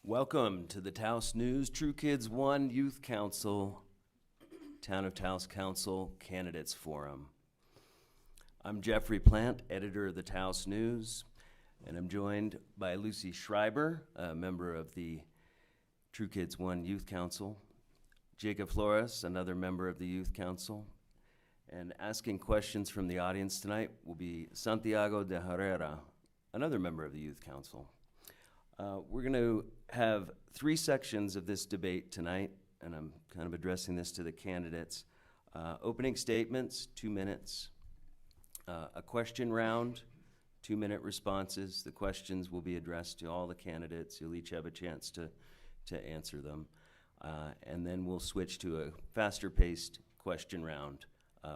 Welcome to the Taos News TK1 Youth Council, Town of Taos Council Candidates Forum. I'm Geoffrey Plant, editor of the Taos News, and I'm joined by Lucy Schreiber, a member of the TK1 Youth Council, Jacob Flores, another member of the Youth Council, and asking questions from the audience tonight will be Santi de Herrera, another member of the Youth Council. We're going to have three sections of this debate tonight, and I'm kind of addressing this to the candidates. Opening statements, 2 minutes. A question round, 2-minute responses. The questions will be addressed to all the candidates. You'll each have a chance to answer them. And then we'll switch to a faster-paced question round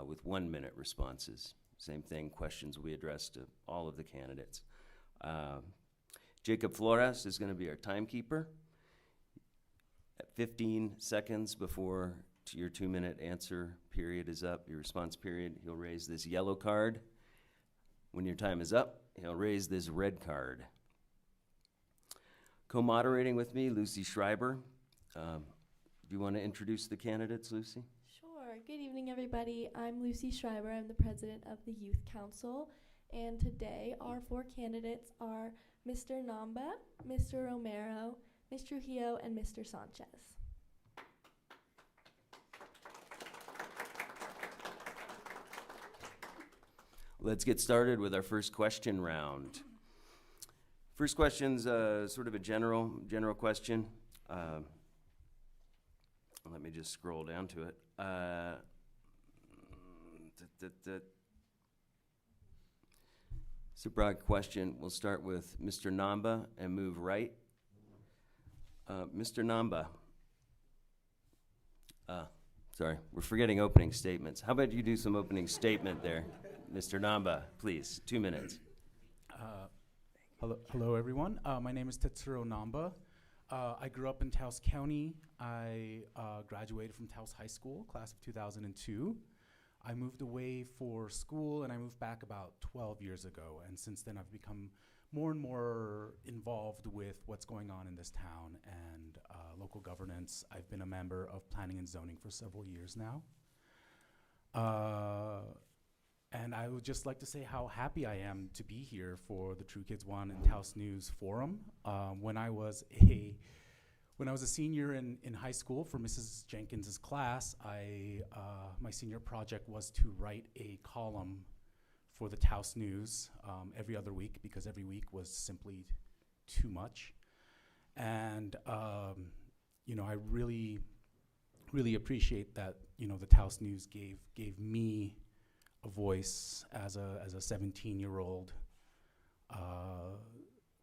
with 1-minute responses. Same thing, questions will be addressed to all of the candidates. Jacob Flores is going to be our timekeeper. At 15 seconds before your 2-minute answer period is up, your response period, he'll raise this yellow card. When your time is up, he'll raise this red card. Co-moderating with me, Lucy Schreiber. Do you want to introduce the candidates, Lucy? Sure. Good evening, everybody. I'm Lucy Schreiber. I'm the president of the Youth Council. And today, our four candidates are Mr. Namba, Mr. Romero, Ms. Trujillo, and Mr. Sanchez. Let's get started with our first question round. First question's sort of a general question. Let me just scroll down to it. It's a broad question. We'll start with Mr. Namba and move right. Mr. Namba. Sorry, we're forgetting opening statements. How about you do some opening statement there? Mr. Namba, please, 2 minutes. Hello, everyone. My name is Tetsuro Namba. I grew up in Taos County. I graduated from Taos High School, class of 2002. I moved away for school, and I moved back about 12 years ago. And since then, I've become more and more involved with what's going on in this town and local governance. I've been a member of planning and zoning for several years now. And I would just like to say how happy I am to be here for the TK1 and Taos News Forum. When I was a senior in high school for Mrs. Jenkins's class, my senior project was to write a column for the Taos News every other week, because every week was simply too much. And I really, really appreciate that the Taos News gave me a voice as a 17-year-old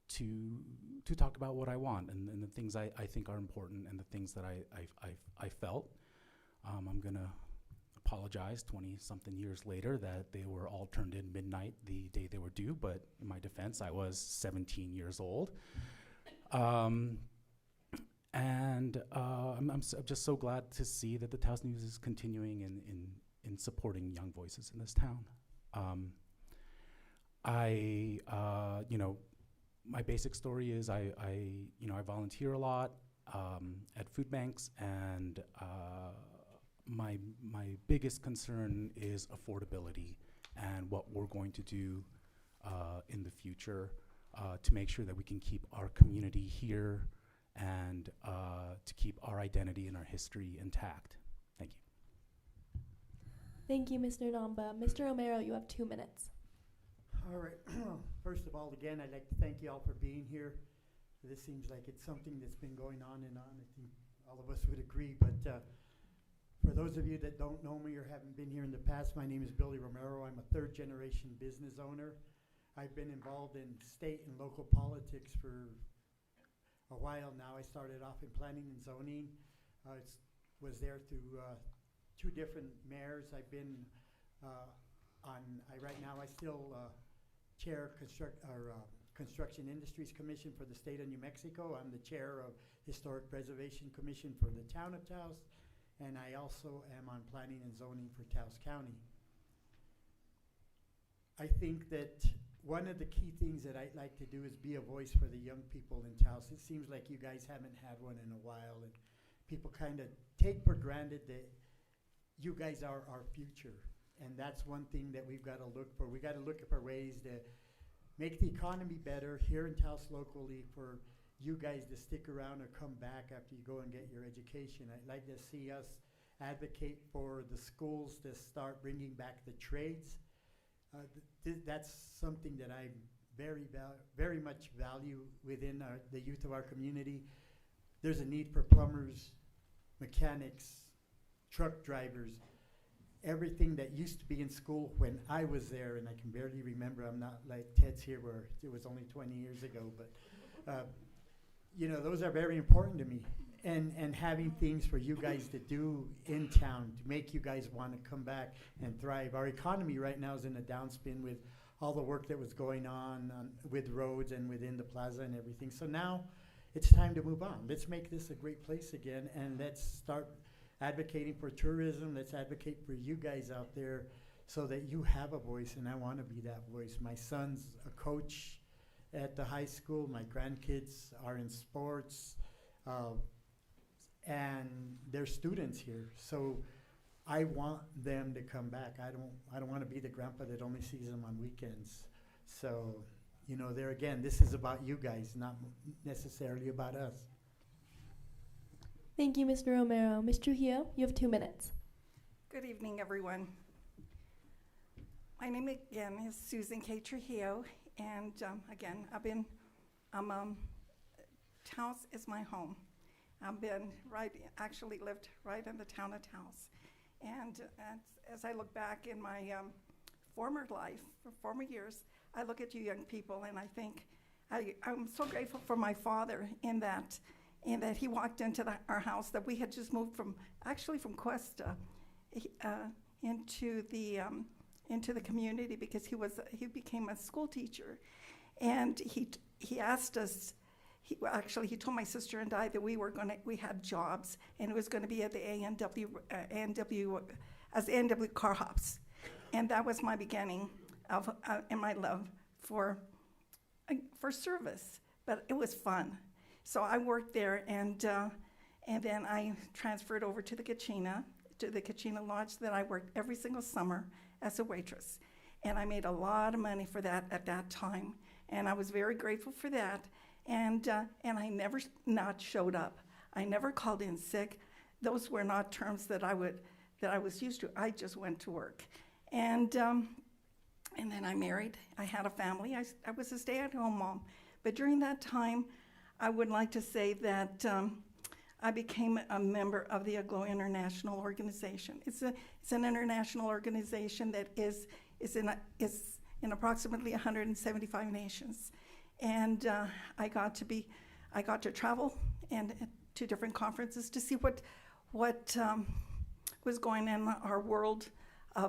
to talk about what I want and the things I think are important and the things that I felt. I'm gonna apologize 20-something years later that they were all turned in midnight the day they were due, but in my defense, I was 17 years old. I'm just so glad to see that the Taos News is continuing in supporting young voices in this town. My basic story is I volunteer a lot at food banks, and my biggest concern is affordability and what we're going to do in the future to make sure that we can keep our community here and to keep our identity and our history intact. Thank you. Thank you, Mr. Namba. Mr. Romero, you have 2 minutes. All right. First of all, again, I'd like to thank you all for being here. This seems like it's something that's been going on and on. I think all of us would agree. But for those of you that don't know me or haven't been here in the past, my name is Billy Romero. I'm a third-generation business owner. I've been involved in state and local politics for a while now. I started off in planning and zoning. Was there through 2 different mayors. I've been right now I still chair Construction Industries Commission for the state of New Mexico. I'm the chair of Historic Preservation Commission for the town of Taos, and I also am on planning and zoning for Taos County. I think that one of the key things that I'd like to do is be a voice for the young people in Taos. It seems like you guys haven't had one in a while, and people kind of take for granted that you guys are our future. And that's one thing that we've got to look for. We got to look for ways to make the economy better here in Taos locally, for you guys to stick around or come back after you go and get your education. I'd like to see us advocate for the schools to start bringing back the trades. That's something that I very much value within the youth of our community. There's a need for plumbers, mechanics, truck drivers, everything that used to be in school when I was there, and I can barely remember. I'm not like Ted's here where it was only 20 years ago, but you know, those are very important to me. And having things for you guys to do in town to make you guys want to come back and thrive. Our economy right now is in a downspin with all the work that was going on with roads and within the plaza and everything. So now it's time to move on. Let's make this a great place again, and let's start advocating for tourism. Let's advocate for you guys out there so that you have a voice, and I want to be that voice. My son's a coach at the high school. My grandkids are in sports. And they're students here, so I want them to come back. I don't want to be the grandpa that only sees them on weekends. So, you know, there again, this is about you guys, not necessarily about us. Thank you, Mr. Romero. Ms. Trujillo, you have 2 minutes. Good evening, everyone. My name again is Susan K. Trujillo, and again, Taos is my home. Actually lived right in the town of Taos. And as I look back in my former years, I look at you young people, and I think I'm so grateful for my father in that he walked into our house that we had just moved from Cuesta into the community, because he became a school teacher, and he asked us. He told my sister and I that we had jobs, and it was going to be at the A&W as A&W car hops, and that was my beginning of and my love for service. But it was fun, so I worked there, and then I transferred over to the Kachina Lodge that I worked every single summer as a waitress, and I made a lot of money for that at that time, and I was very grateful for that. And I never not showed up. I never called in sick. Those were not terms that I was used to. I just went to work, and then I married. I had a family. I was a stay-at-home mom. But during that time, I would like to say that I became a member of the AGLO International Organization. It's an international organization that is in approximately 175 nations. And I got to travel and to different conferences to see what was going on in our world I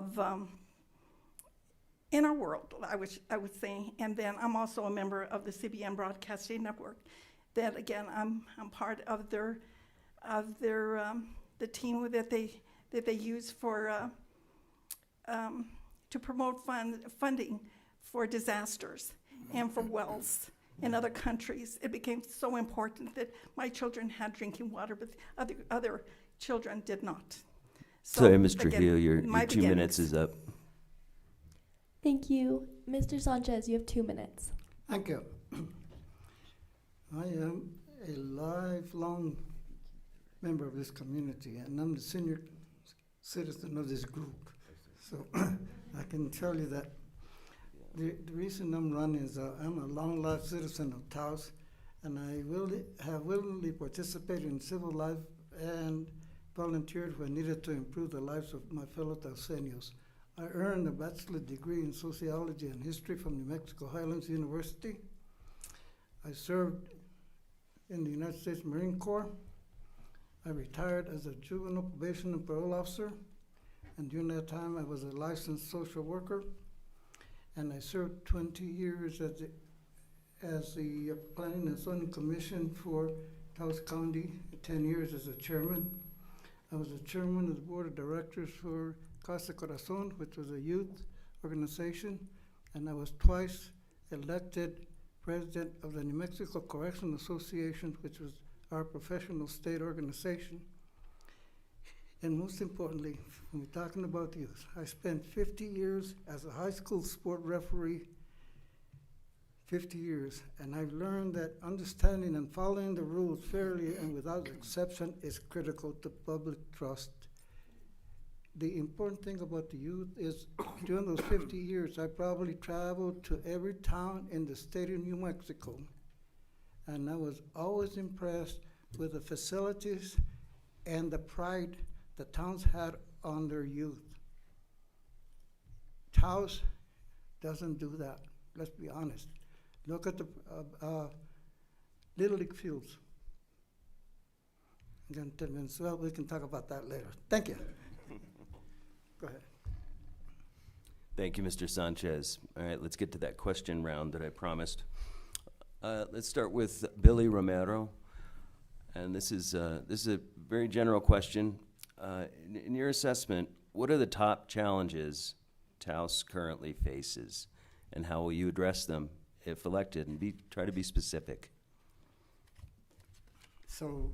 would say. And then I'm also a member of the CBN Broadcasting Network. That again, I'm part of the team that they use for to promote funding for disasters and for wells in other countries. It became so important that my children had drinking water, but other children did not. Sorry, Ms. again, Trujillo, your my 2 minutes is up. Thank you. Mr. Sanchez, you have 2 minutes. Thank you. I am a lifelong member of this community, and I'm the senior citizen of this group. So I can tell you that the reason I'm running is I'm a long-life citizen of Taos, and I have willingly participated in civil life and volunteered when needed to improve the lives of my fellow Taoseños. I earned a bachelor's degree in sociology and history from New Mexico Highlands University. I served in the United States Marine Corps. I retired as a juvenile probation and parole officer, and during that time I was a licensed social worker. And I served 20 years as the Planning and Zoning Commission for Taos County, 10 years as a chairman. I was the chairman of the board of directors for Casa Corazon, which was a youth organization, and I was twice elected president of the New Mexico Correctional Association, which was our professional state organization. And most importantly, when we're talking about youth, I spent 50 years as a high school sport referee, 50 years, and I've learned that understanding and following the rules fairly and without exception is critical to public trust. The important thing about the youth is during those 50 years, I probably traveled to every town in the state of New Mexico, and I was always impressed with the facilities and the pride the towns had on their youth. Taos doesn't do that, let's be honest. Look at the Little League fields. I'm gonna 10 minutes, well, we can talk about that later. Thank you. Go ahead. Thank you, Mr. Sanchez. All right, let's get to that question round that I promised. Let's start with Billy Romero. And this is a very general question. In your assessment, what are the top challenges Taos currently faces, and how will you address them if elected? And try to be specific. So,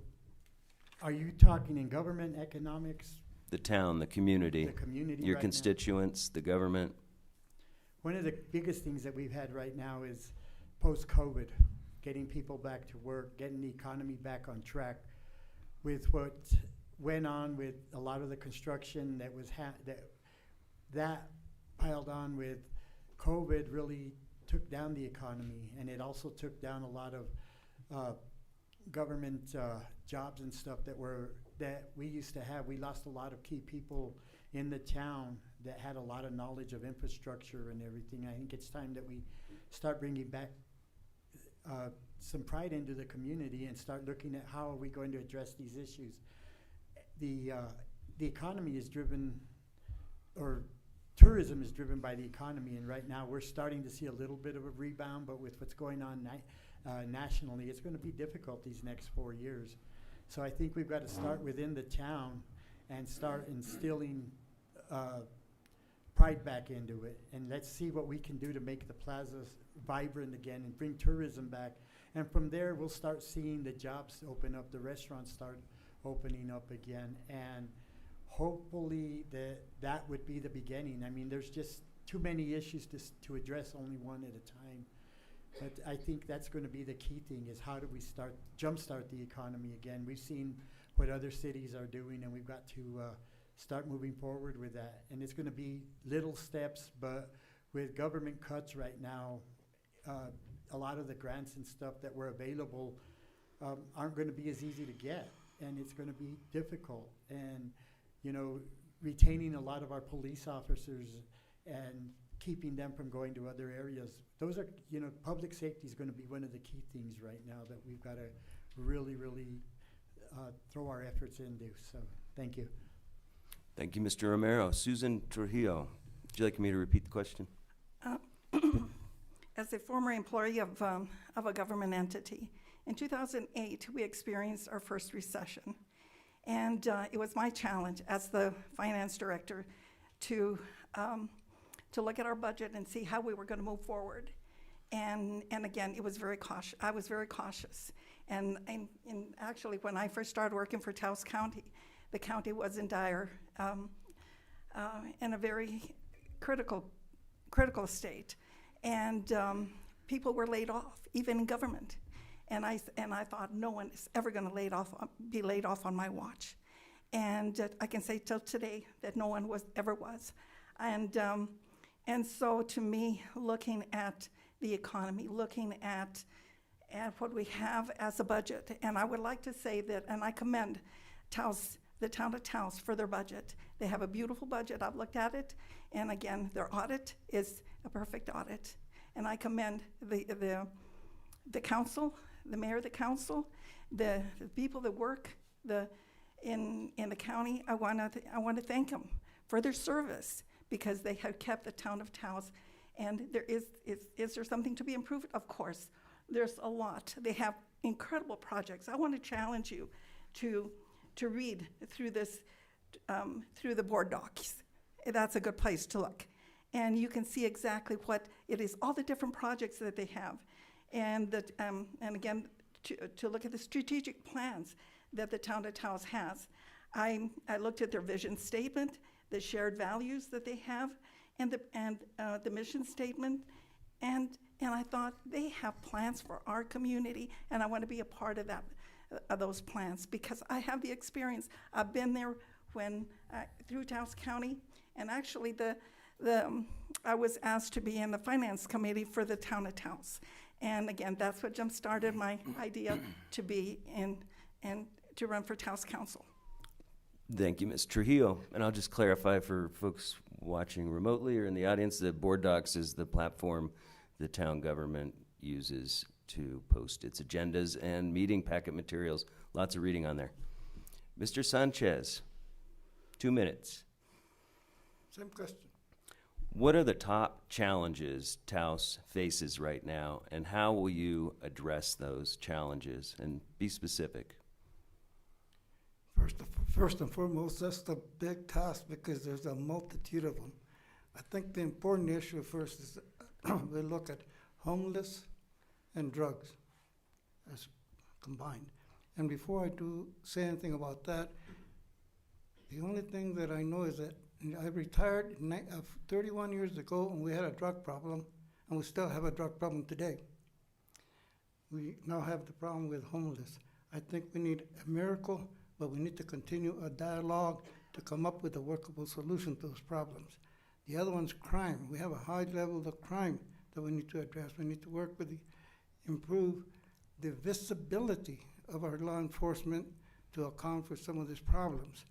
are you talking in government, economics, The town, the community, the community your right now? constituents, the government. One of the biggest things that we've had right now is post-COVID, getting people back to work, getting the economy back on track. With what went on with a lot of the construction that was that piled on with COVID really took down the economy, and it also took down a lot of government jobs and stuff that we used to have. We lost a lot of key people in the town that had a lot of knowledge of infrastructure and everything. I think it's time that we start bringing back some pride into the community and start looking at how are we going to address these issues. The economy is driven, or tourism is driven by the economy, and right now we're starting to see a little bit of a rebound, but with what's going on nationally, it's going to be difficult these next 4 years. So I think we've got to start within the town and start instilling pride back into it. And let's see what we can do to make the plazas vibrant again and bring tourism back. And from there, we'll start seeing the jobs open up, the restaurants start opening up again. And hopefully that would be the beginning. I mean, there's just too many issues to address only one at a time. But I think that's going to be the key thing, is how do we jumpstart the economy again. We've seen what other cities are doing, and we've got to start moving forward with that. And it's going to be little steps, but with government cuts right now, a lot of the grants and stuff that were available aren't going to be as easy to get, and it's going to be difficult. And, you know, retaining a lot of our police officers and keeping them from going to other areas. Those are, you know, public safety is going to be one of the key things right now that we've got to really, really throw our efforts into. So, thank you. Thank you, Mr. Romero. Susan Trujillo, would you like me to repeat the question? As a former employee of a government entity, in 2008, we experienced our first recession. And it was my challenge as the finance director to look at our budget and see how we were going to move forward. And again, it was very cautious. I was very cautious. And actually, when I first started working for Taos County, the county was in dire, in a very critical state. And people were laid off, even in government. And I thought, no one is ever going to be laid off on my watch. And I can say till today that no one ever was. And so to me, looking at the economy, looking at what we have as a budget, and I would like to say that, and I commend the town of Taos for their budget. They have a beautiful budget. I've looked at it, and again, their audit is a perfect audit. And I commend the council, the mayor of the council, the people that work in the county. I want to thank them for their service, because they have kept the town of Taos. And is there something to be improved? Of course, there's a lot. They have incredible projects. I want to challenge you to read through this, through the board docs. That's a good place to look. And you can see exactly what it is, all the different projects that they have. And again, to look at the strategic plans that the town of Taos has. I looked at their vision statement, the shared values that they have, and the mission statement, and I thought they have plans for our community, and I want to be a part of that, of those plans, because I have the experience. I've been there when through Taos County, and actually I was asked to be in the finance committee for the town of Taos. And again, that's what jump-started my idea to be in and to run for Taos Council. Thank you, Ms. Trujillo. And I'll just clarify for folks watching remotely or in the audience that Board Docs is the platform the town government uses to post its agendas and meeting packet materials. Lots of reading on there. Mr. Sanchez, 2 minutes. Same question. What are the top challenges Taos faces right now, and how will you address those challenges? And be specific. First and foremost, that's the big task because there's a multitude of them. I think the important issue first is that we look at homeless and drugs as combined. And before I do say anything about that, the only thing that I know is that I retired 31 years ago, and we had a drug problem, and we still have a drug problem today. We now have the problem with homeless. I think we need a miracle, but we need to continue a dialogue to come up with a workable solution to those problems. The other one's crime. We have a high level of crime that we need to address. We need to work with improve the visibility of our law enforcement to account for some of these problems.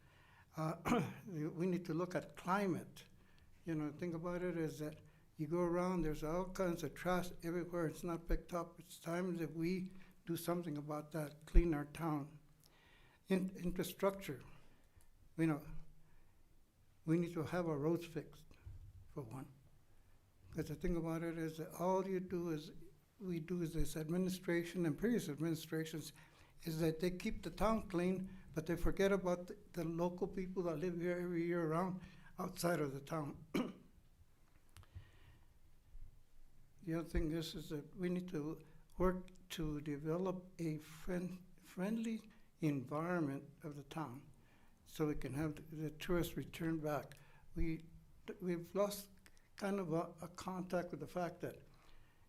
We need to look at climate. You know, think about it as that you go around, there's all kinds of trash everywhere. It's not picked up. It's time that we do something about that, clean our town. Infrastructure. You know, we need to have our roads fixed, for one. Because the thing about it is that all we do is this administration and previous administrations is that they keep the town clean, but they forget about the local people that live here every year round outside of the town. The other thing is that we need to work to develop a friendly environment of the town so we can have the tourists return back. We've lost kind of a contact with the fact that,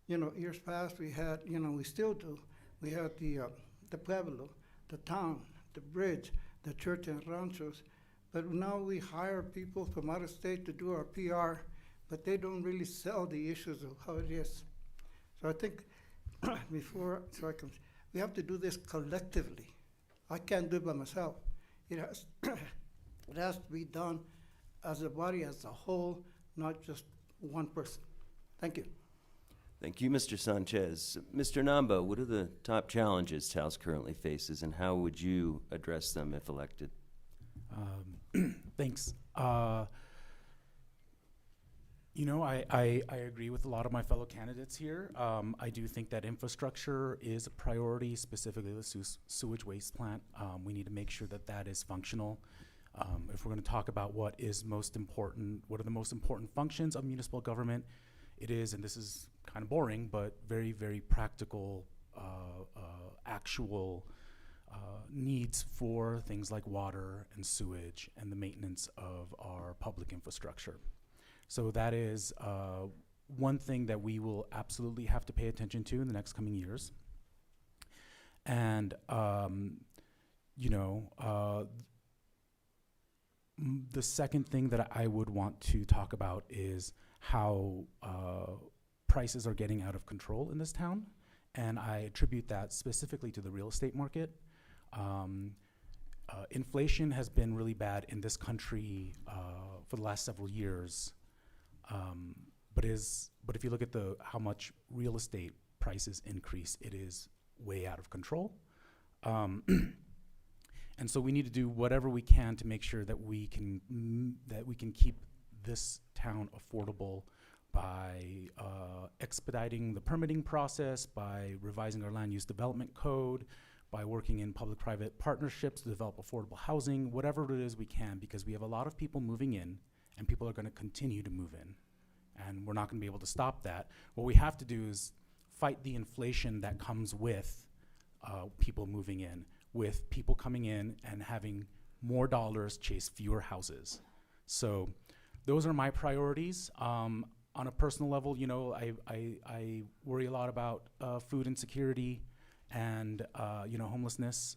you know, years past we had, you know, we still do, we had the pueblo, the town, the bridge, the church and ranchos, but now we hire people from out of state to do our PR, but they don't really sell the issues of how it is. So I think we have to do this collectively. I can't do it by myself. It has to be done as a body, as a whole, not just one person. Thank you. Thank you, Mr. Sanchez. Mr. Namba, what are the top challenges Taos currently faces, and how would you address them if elected? Thanks. You know, I agree with a lot of my fellow candidates here. I do think that infrastructure is a priority, specifically the sewage waste plant. We need to make sure that that is functional. If we're going to talk about what is most important, what are the most important functions of municipal government, it is, and this is kind of boring, but very, very practical, actual needs for things like water and sewage and the maintenance of our public infrastructure. So that is one thing that we will absolutely have to pay attention to in the next coming years. And, you know, the second thing that I would want to talk about is how prices are getting out of control in this town. And I attribute that specifically to the real estate market. Inflation has been really bad in this country for the last several years. But if you look at how much real estate prices increase, it is way out of control. And so we need to do whatever we can to make sure that we can keep this town affordable by expediting the permitting process, by revising our land use development code, by working in public-private partnerships to develop affordable housing, whatever it is we can, because we have a lot of people moving in, and people are going to continue to move in. and we're not going to be able to stop that. What we have to do is fight the inflation that comes with people moving in, with people coming in and having more dollars chase fewer houses. So those are my priorities. On a personal level, you know, I worry a lot about food insecurity and you know, homelessness,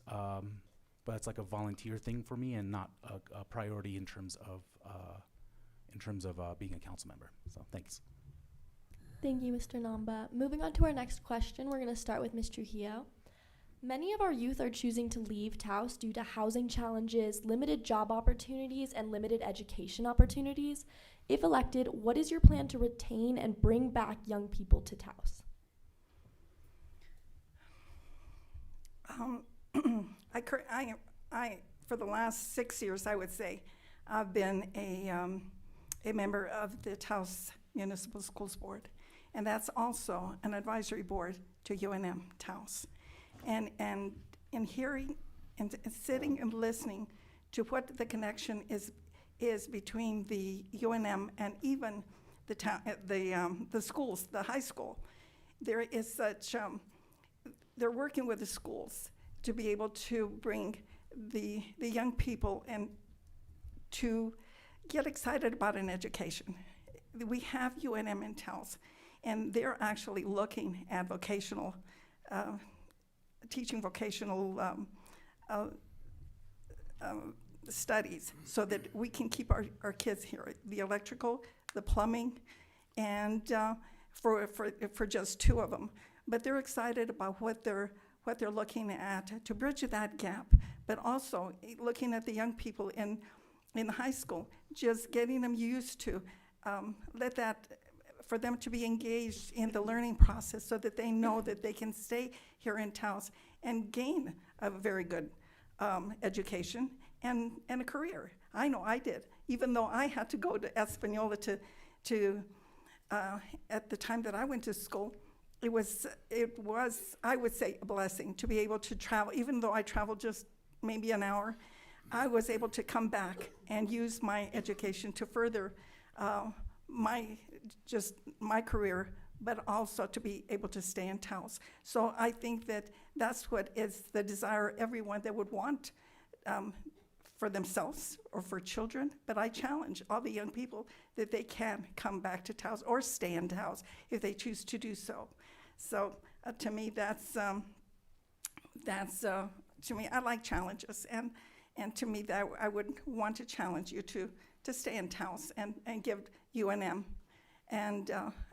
but it's like a volunteer thing for me and not a priority in terms of being a council member. So thanks. Thank you, Mr. Namba. Moving on to our next question, we're going to start with Ms. Trujillo. Many of our youth are choosing to leave Taos due to housing challenges, limited job opportunities, and limited education opportunities. If elected, what is your plan to retain and bring back young people to Taos? I for the last 6 years, I would say, I've been a member of the Taos Municipal Schools Board, and that's also an advisory board to UNM Taos. And in hearing and sitting and listening to what the connection is between the UNM and even the town, the schools, the high school, there is such. They're working with the schools to be able to bring the young people and to get excited about an education. We have UNM in Taos, and they're actually looking at vocational, teaching vocational studies so that we can keep our kids here, the electrical, the plumbing, and for just 2 of them. But they're excited about what they're looking at to bridge that gap, but also looking at the young people in high school, just getting them used to for them to be engaged in the learning process so that they know that they can stay here in Taos and gain a very good education and a career. I know I did, even though I had to go to Espanola to at the time that I went to school. It was, I would say, a blessing to be able to travel. Even though I traveled just maybe an hour, I was able to come back and use my education to further my career, but also to be able to stay in Taos. So I think that that's what is the desire everyone that would want for themselves or for children. But I challenge all the young people that they can come back to Taos or stay in Taos if they choose to do so. So to me, that's to me, I like challenges, and to me, that I would want to challenge you to stay in Taos and give UNM and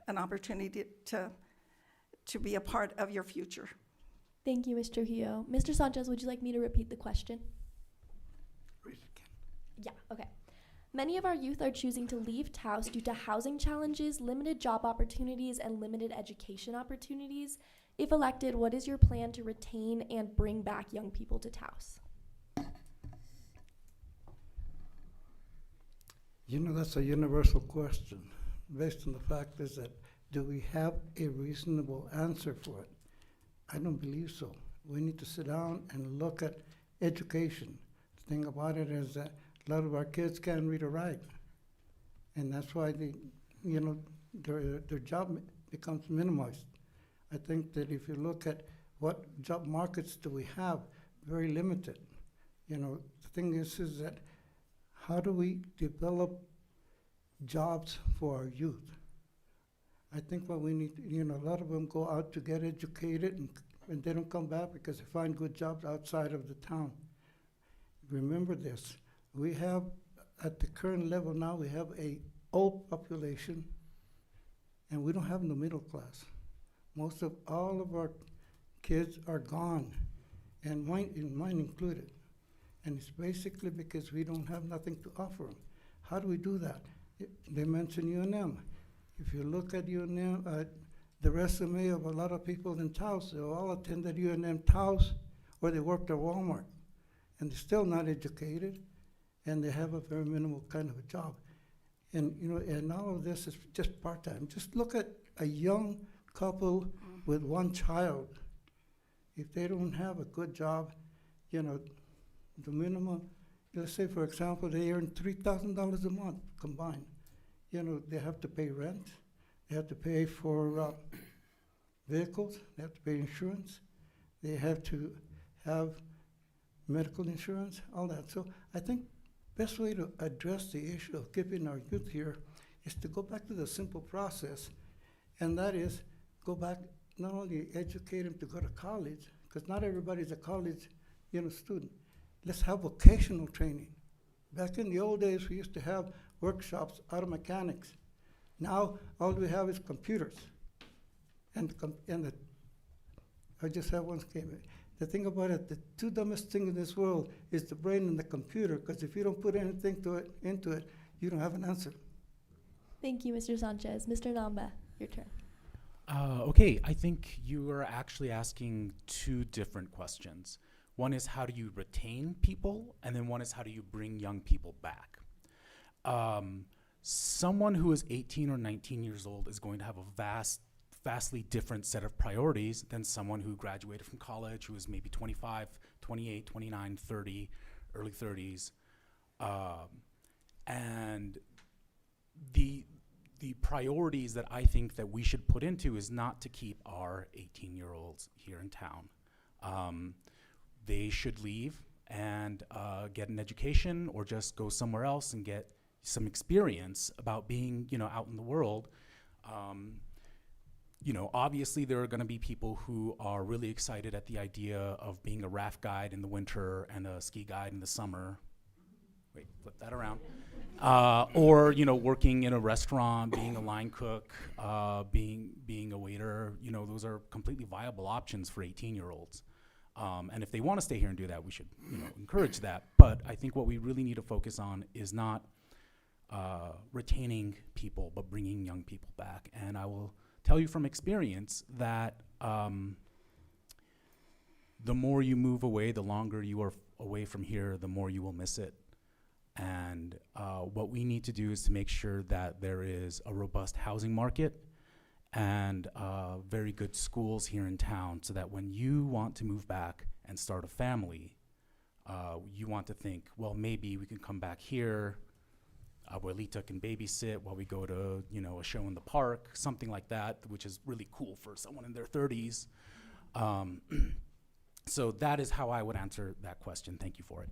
an opportunity to be a part of your future. Thank you, Mr. Trujillo. Mr. Sanchez, would you like me to repeat the question? Read it again. Yeah, okay. Many of our youth are choosing to leave Taos due to housing challenges, limited job opportunities, and limited education opportunities. If elected, what is your plan to retain and bring back young people to Taos? You know, that's a universal question, based on the fact is that, do we have a reasonable answer for it? I don't believe so. We need to sit down and look at education. The thing about it is that a lot of our kids can't read or write, and that's why their job becomes minimized. I think that if you look at what job markets do we have, very limited. You know, the thing is that how do we develop jobs for our youth? I think what we need, a lot of them go out to get educated and they don't come back because they find good jobs outside of the town. Remember this, we have, at the current level now, we have a old population and we don't have no middle class. Most of all of our kids are gone, and mine included. And it's basically because we don't have nothing to offer them. How do we do that? They mentioned UNM. If you look at UNM, the resume of a lot of people in Taos, they all attended UNM Taos, or they worked at Walmart, and they're still not educated, and they have a very minimal kind of a job. And and all of this is just part-time. Just look at a young couple with one child. If they don't have a good job, the minimum, let's say, for example, they earn $3,000 a month combined. They have to pay rent, They have to pay for vehicles. They have to pay insurance. They have to have medical insurance, all that. So I think best way to address the issue of keeping our youth here is to go back to the simple process, and that is go back, not only educate them to go to college, because not everybody's a college, student. Let's have vocational training. Back in the old days, we used to have workshops, auto mechanics. Now, all we have is computers. I just had one statement. The thing about it, the two dumbest things in this world is the brain and the computer, because if you don't put anything into it, you don't have an answer. Thank you, Mr. Sanchez. Mr. Namba, your turn. Okay, I think you are actually asking two different questions. One is how do you retain people, and then one is how do you bring young people back. Someone who is 18 or 19 years old is going to have a vastly different set of priorities than someone who graduated from college, who is maybe 25, 28, 29, 30, early 30s. And the priorities that I think that we should put into is not to keep our 18-year-olds here in town. They should leave and get an education or just go somewhere else and get some experience about being, out in the world. Obviously there are going to be people who are really excited at the idea of being a raft guide in the winter and a ski guide in the summer. Wait, flip that around. Or working in a restaurant, being a line cook, being a waiter. Those are completely viable options for 18-year-olds. And if they want to stay here and do that, we should encourage that. But I think what we really need to focus on is not retaining people, but bringing young people back. And I will tell you from experience that the more you move away, the longer you are away from here, the more you will miss it. And what we need to do is to make sure that there is a robust housing market and very good schools here in town, so that when you want to move back and start a family, you want to think, well, maybe we can come back here, abuelita can babysit while we go to a show in the park, something like that, which is really cool for someone in their 30s. So that is how I would answer that question. Thank you for it.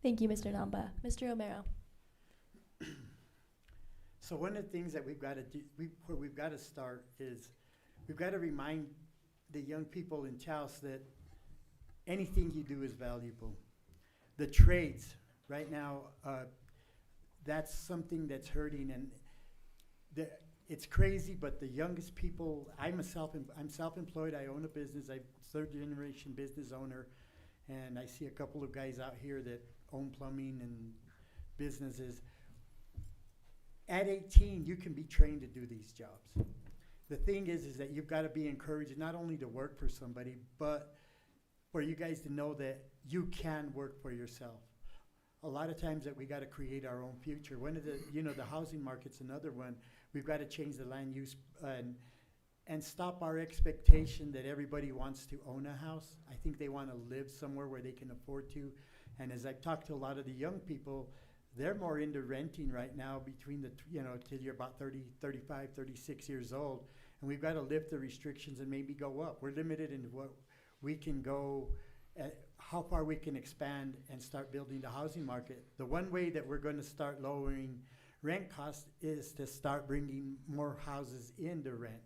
Thank you, Mr. Namba. Mr. Romero. So one of the things that we've got to do, where we've got to start is we've got to remind the young people in Taos that anything you do is valuable. The trades right now, that's something that's hurting, and it's crazy. But the youngest people, I'm self-employed. I own a business. I'm third-generation business owner, and I see a couple of guys out here that own plumbing and businesses. At 18, you can be trained to do these jobs. The thing is that you've got to be encouraged not only to work for somebody, but for you guys to know that you can work for yourself. A lot of times that we got to create our own future. One of the, the housing market's another one. We've got to change the land use and stop our expectation that everybody wants to own a house. I think they want to live somewhere where they can afford to. And as I've talked to a lot of the young people, they're more into renting right now between till you're about 30, 35, 36 years old. And we've got to lift the restrictions and maybe go up. We're limited in what we can go, how far we can expand and start building the housing market. The one way that we're going to start lowering rent costs is to start bringing more houses into rent.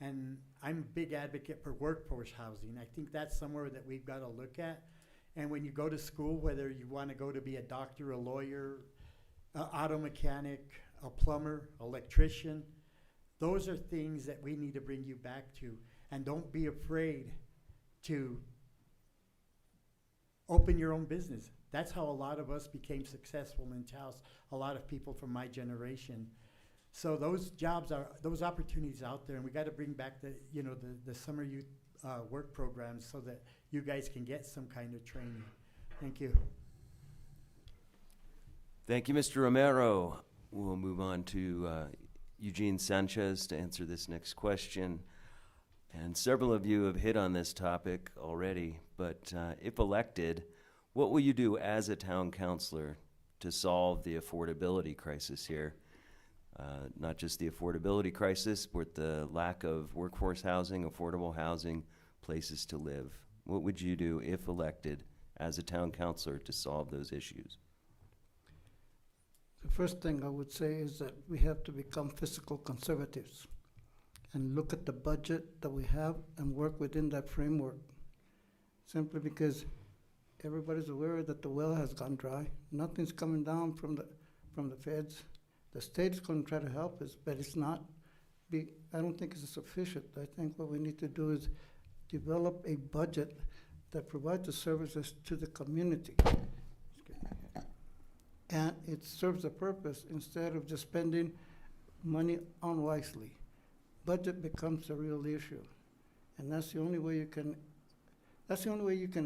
And I'm a big advocate for workforce housing. I think that's somewhere that we've got to look at. And when you go to school, whether you want to go to be a doctor, a lawyer, an auto mechanic, a plumber, electrician, those are things that we need to bring you back to. And don't be afraid to open your own business. That's how a lot of us became successful in Taos, a lot of people from my generation. So those opportunities out there, and we got to bring back the summer youth work programs so that you guys can get some kind of training. Thank you. Thank you, Mr. Romero. We'll move on to Eugene Sanchez to answer this next question. And several of you have hit on this topic already, but if elected, what will you do as a town councilor to solve the affordability crisis here? not just the affordability crisis, but the lack of workforce housing, affordable housing, places to live. What would you do if elected as a town councilor to solve those issues? The first thing I would say is that we have to become fiscal conservatives and look at the budget that we have and work within that framework. Simply because everybody's aware that the well has gone dry. Nothing's coming down from the feds. The state's going to try to help us, but it's not. I don't think it's sufficient. I think what we need to do is develop a budget that provides the services to the community. And it serves a purpose instead of just spending money unwisely. Budget becomes a real issue. And that's the only way you can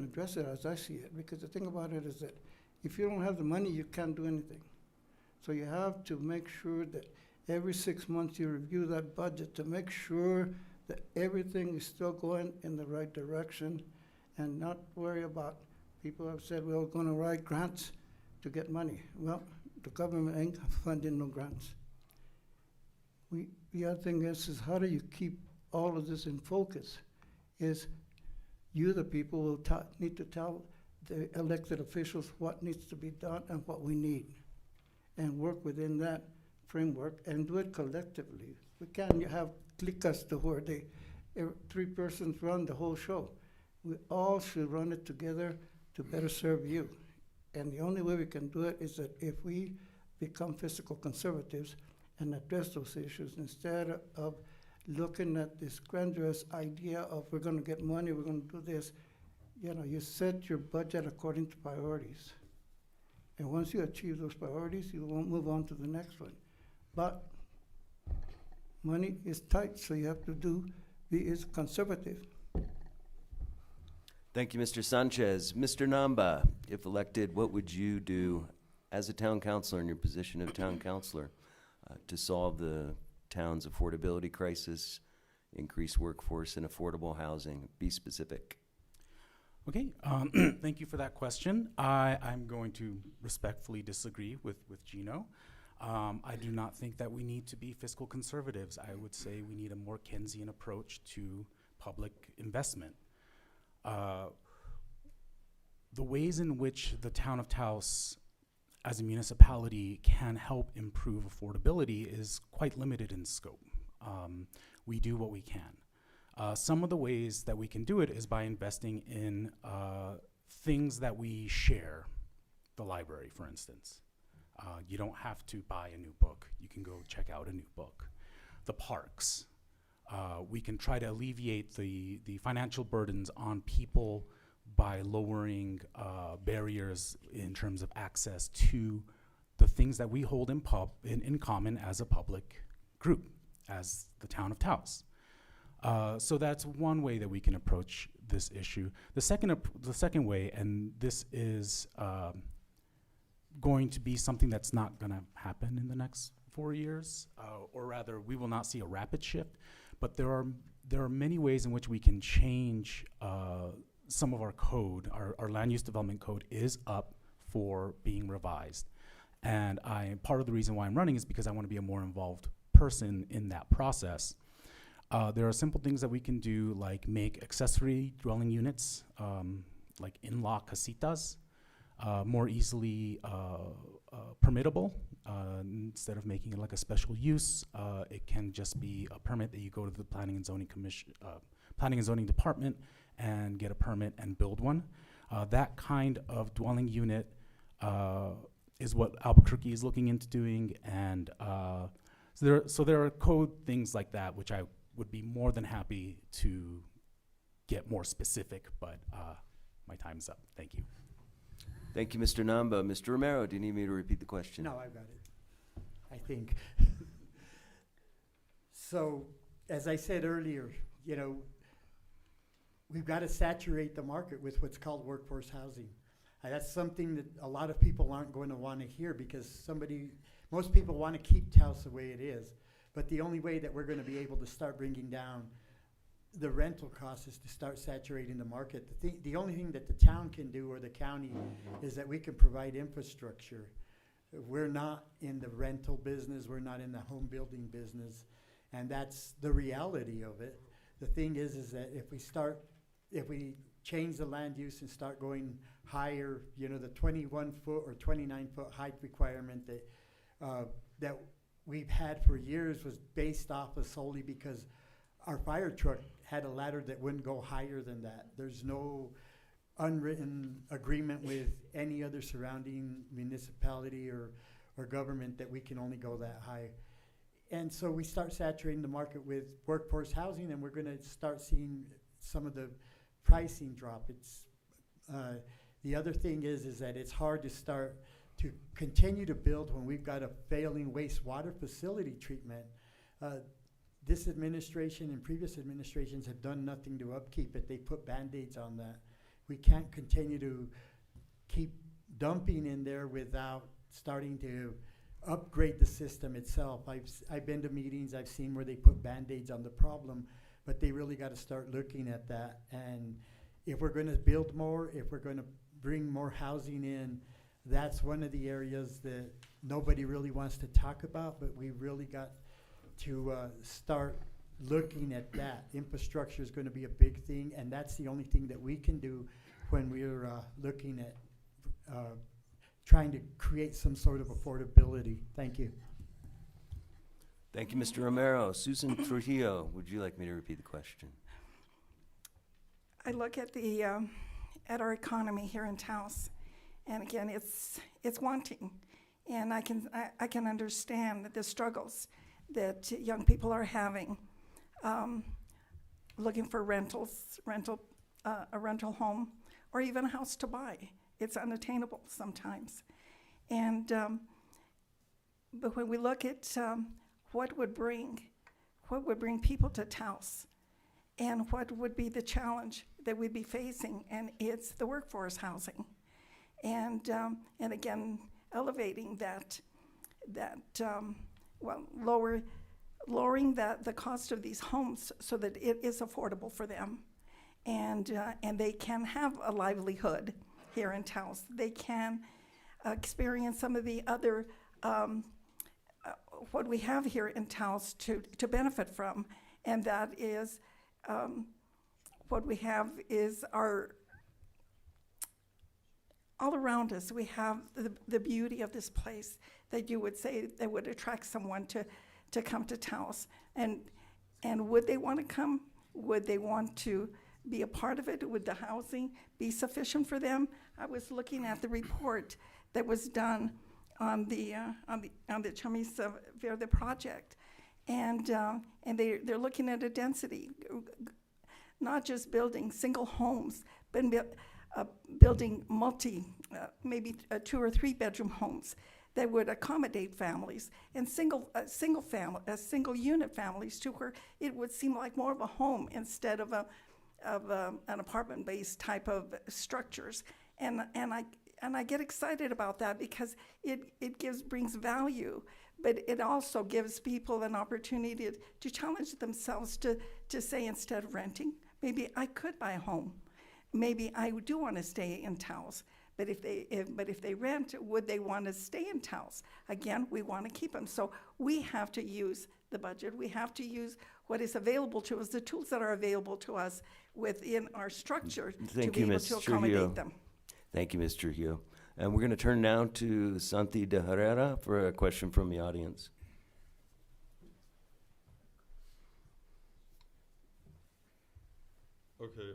address it as I see it. Because the thing about it is that if you don't have the money, you can't do anything. So you have to make sure that every 6 months you review that budget to make sure that everything is still going in the right direction and not worry about, people have said, we're going to write grants to get money. Well, the government ain't funding no grants. The other thing is how do you keep all of this in focus? Is you, the people, will need to tell the elected officials what needs to be done and what we need, and work within that framework and do it collectively. We can't have cliques to where three persons run the whole show. We all should run it together to better serve you. And the only way we can do it is that if we become fiscal conservatives and address those issues instead of looking at this grandiose idea of we're going to get money, we're going to do this. You set your budget according to priorities. And once you achieve those priorities, you won't move on to the next one. But money is tight, so you have to be conservative. Thank you, Mr. Sanchez. Mr. Namba, if elected, what would you do as a town councilor in your position of town councilor to solve the town's affordability crisis, increase workforce and affordable housing? Be specific. Okay, thank you for that question. I'm going to respectfully disagree with Gino. I do not think that we need to be fiscal conservatives. I would say we need a more Keynesian approach to public investment. The ways in which the town of Taos as a municipality can help improve affordability is quite limited in scope. We do what we can. Some of the ways that we can do it is by investing in things that we share. The library, for instance. You don't have to buy a new book. You can go check out a new book. The parks. We can try to alleviate the financial burdens on people by lowering barriers in terms of access to the things that we hold in common as a public group, as the town of Taos. So that's one way that we can approach this issue. The second way, and this is going to be something that's not going to happen in the next 4 years, or rather, we will not see a rapid shift. But there are many ways in which we can change some of our code. Our land use development code is up for being revised, and part of the reason why I'm running is because I want to be a more involved person in that process. There are simple things that we can do, like make accessory dwelling units, like in-law casitas, more easily permittable. Instead of making it like a special use, it can just be a permit that you go to the Planning and Zoning Department and get a permit and build one. That kind of dwelling unit is what Albuquerque is looking into doing, and so there are code things like that which I would be more than happy to get more specific, but my time's up. Thank you. Thank you, Mr. Namba. Mr. Romero, do you need me to repeat the question? No, I've got it, I think. So, as I said earlier, we've got to saturate the market with what's called workforce housing. That's something that a lot of people aren't going to want to hear because most people want to keep Taos the way it is. But the only way that we're going to be able to start bringing down the rental costs is to start saturating the market. The only thing that the town can do or the county is that we can provide infrastructure we're not in the rental business, we're not in the home building business, and that's the reality of it. The thing is that if we change the land use and start going higher, you know, the 21-foot or 29-foot height requirement that we've had for years was based off of solely because our fire truck had a ladder that wouldn't go higher than that. There's no unwritten agreement with any other surrounding municipality or government that we can only go that high. And so we start saturating the market with workforce housing, and we're going to start seeing some of the pricing drop. It's the other thing is that it's hard to start to continue to build when we've got a failing wastewater facility treatment. This administration and previous administrations have done nothing to upkeep it. They put Band-Aids on that. We can't continue to keep dumping in there without starting to upgrade the system itself. I've been to meetings, I've seen where they put Band-Aids on the problem, but they really got to start looking at that. And if we're going to build more, if we're going to bring more housing in, that's one of the areas that nobody really wants to talk about, but we really got to start looking at that. Infrastructure is going to be a big thing, and that's the only thing that we can do when we're looking at trying to create some sort of affordability. Thank you. Thank you, Mr. Romero. Susan Trujillo, would you like me to repeat the question? I look at at our economy here in Taos, and again, it's wanting, and I can understand the struggles that young people are having, looking for a rental home, or even a house to buy. It's unattainable sometimes, and but when we look at what would bring people to Taos, and what would be the challenge that we'd be facing, and it's the workforce housing, and again elevating lowering the cost of these homes so that it is affordable for them, and they can have a livelihood here in Taos. They can experience some of the other what we have here in Taos to benefit from, and that is what we have is all around us. We have the beauty of this place that you would say that would attract someone to come to Taos, and would they want to come? Would they want to be a part of it? Would the housing be sufficient for them? I was looking at the report that was done on the Chamisa Verde project, and they're looking at a density, not just building single homes, but building maybe 2 or 3 bedroom homes that would accommodate families, and single unit families too, where it would seem like more of a home instead of an apartment-based type of structures. And I get excited about that because it brings value, but it also gives people an opportunity to challenge themselves to say, instead of renting, maybe I could buy a home. Maybe I do want to stay in Taos. But if they rent, would they want to stay in Taos? Again, we want to keep them. So we have to use the budget. We have to use what is available to us, the tools that are available to us within our structure to be able to accommodate them. Thank you, Ms. Trujillo. And we're going to turn now to Santi de Herrera for a question from the audience. Okay.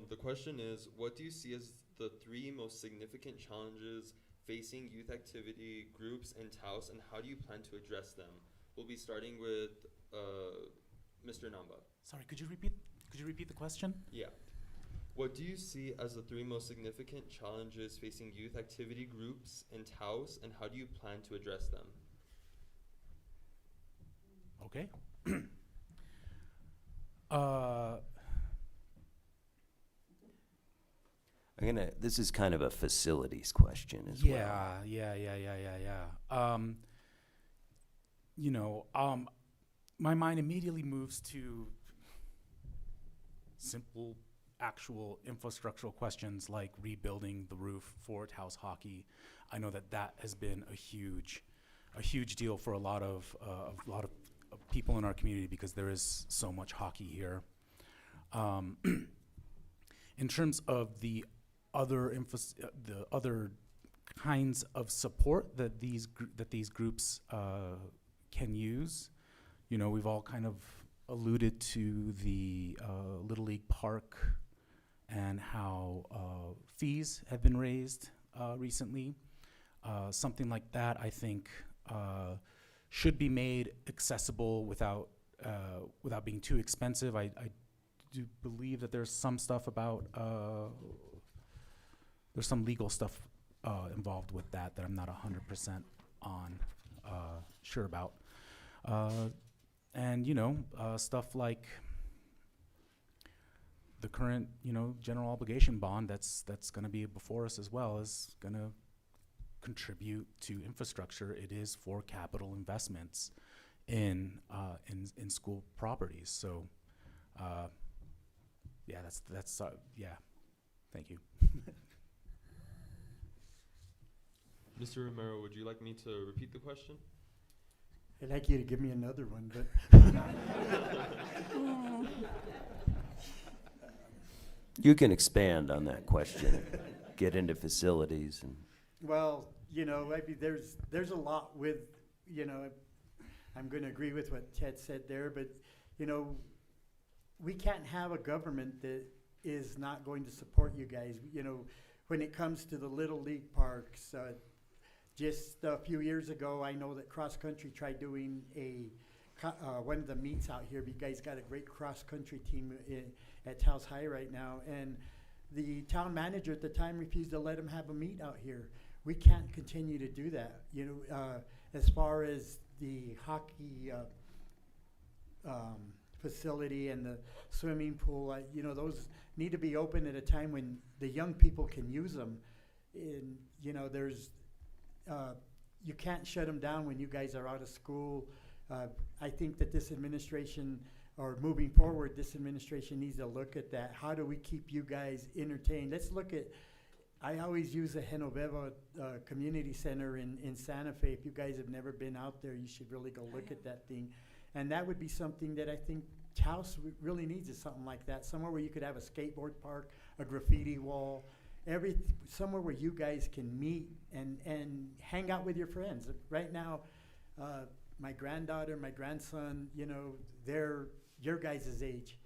The question is, what do you see as the 3 most significant challenges facing youth activity groups in Taos, and how do you plan to address them? We'll be starting with Mr. Namba. Sorry, could you repeat the question? Yeah. What do you see as the 3 most significant challenges facing youth activity groups in Taos, and how do you plan to address them? Okay. This is kind of a facilities question as well. My mind immediately moves to simple actual infrastructural questions like rebuilding the roof for Taos hockey, I know that that has been a huge deal for a lot of people in our community because there is so much hockey here. In terms of the other kinds of support that these groups can use, you know, we've all kind of alluded to the Little League Park and how fees have been raised recently. Something like that, I think, should be made accessible without being too expensive. I do believe that there's some stuff about there's some legal stuff involved with that I'm not 100% sure about. And you know, stuff like the current, you know, general obligation bond that's going to be before us as well is going to contribute to infrastructure. It is for capital investments in school properties. So, yeah, that's yeah. Thank you. Mr. Romero, would you like me to repeat the question? I'd like you to give me another one, but You can expand on that question, get into facilities and. well, you know, I mean, there's a lot with, you know, I'm going to agree with what Ted said there, but you know, we can't have a government that is not going to support you guys. You know, when it comes to the Little League parks, just a few years ago, I know that cross country tried doing one of the meets out here. You guys got a great cross country team at Taos High right now, and the town manager at the time refused to let them have a meet out here. We can't continue to do that. You know, as far as the hockey facility and the swimming pool, you know, those need to be open at a time when the young people can use them. And you know, you can't shut them down when you guys are out of school. I think that this administration, or moving forward, this administration needs to look at that. How do we keep you guys entertained? Let's look at, I always use the Genoveva Community Center in Santa Fe. If you guys have never been out there, you should really go look at that thing. And that would be something that I think Taos really needs, is something like that. Somewhere where you could have a skateboard park, a graffiti wall, somewhere where you guys can meet and hang out with your friends. Right now, my granddaughter, my grandson, you know, they're your guys' age.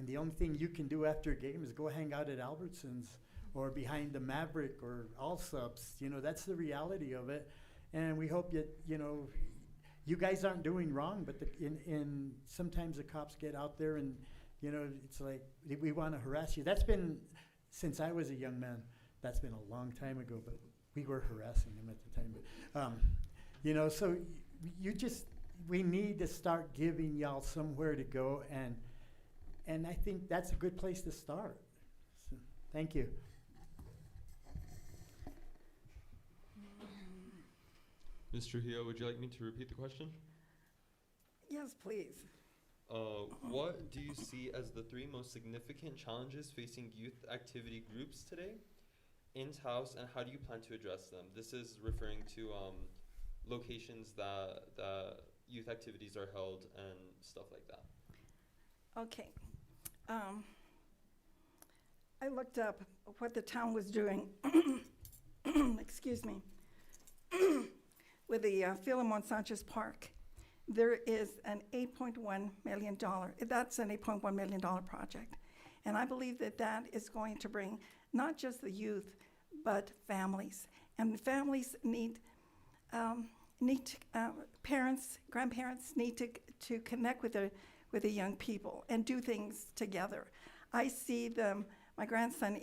And the only thing you can do after a game is go hang out at Albertsons or behind the Maverick or Allsups. You know, that's the reality of it. And we hope that, you know, you guys aren't doing wrong, but in sometimes the cops get out there and, you know, it's like, we want to harass you. That's been, since I was a young man, that's been a long time ago, but we were harassing them at the time. But, you know, so we need to start giving y'all somewhere to go, and I think that's a good place to start. So, thank you. Ms. Trujillo, would you like me to repeat the question? Yes, please. What do you see as the 3 most significant challenges facing youth activity groups today in Taos, and how do you plan to address them? This is referring to locations that youth activities are held and stuff like that. Okay. I looked up what the town was doing, excuse me, with the Philemon Sanchez Park. There is an $8.1 million, that's an $8.1 million project. And I believe that that is going to bring not just the youth, but families. And families parents, grandparents need to connect with the young people and do things together. I see them, my grandson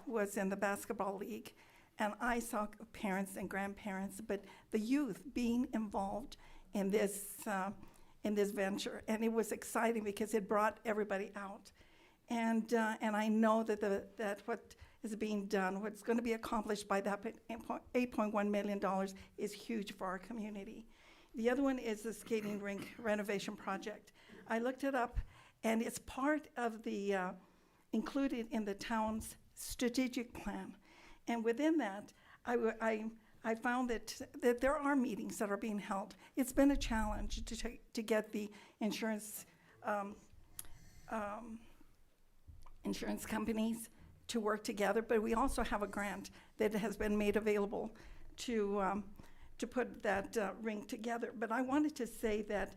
was in the basketball league, and I saw parents and grandparents, but the youth being involved in this venture, and it was exciting because it brought everybody out, and I know that what is being done, what's going to be accomplished by that $8.1 million is huge for our community. The other one is the skating rink renovation project. I looked it up, and it's part of the included in the town's strategic plan. And within that, I found that there are meetings that are being held. It's been a challenge to get the insurance insurance companies to work together, but we also have a grant that has been made available to put that ring together. But I wanted to say that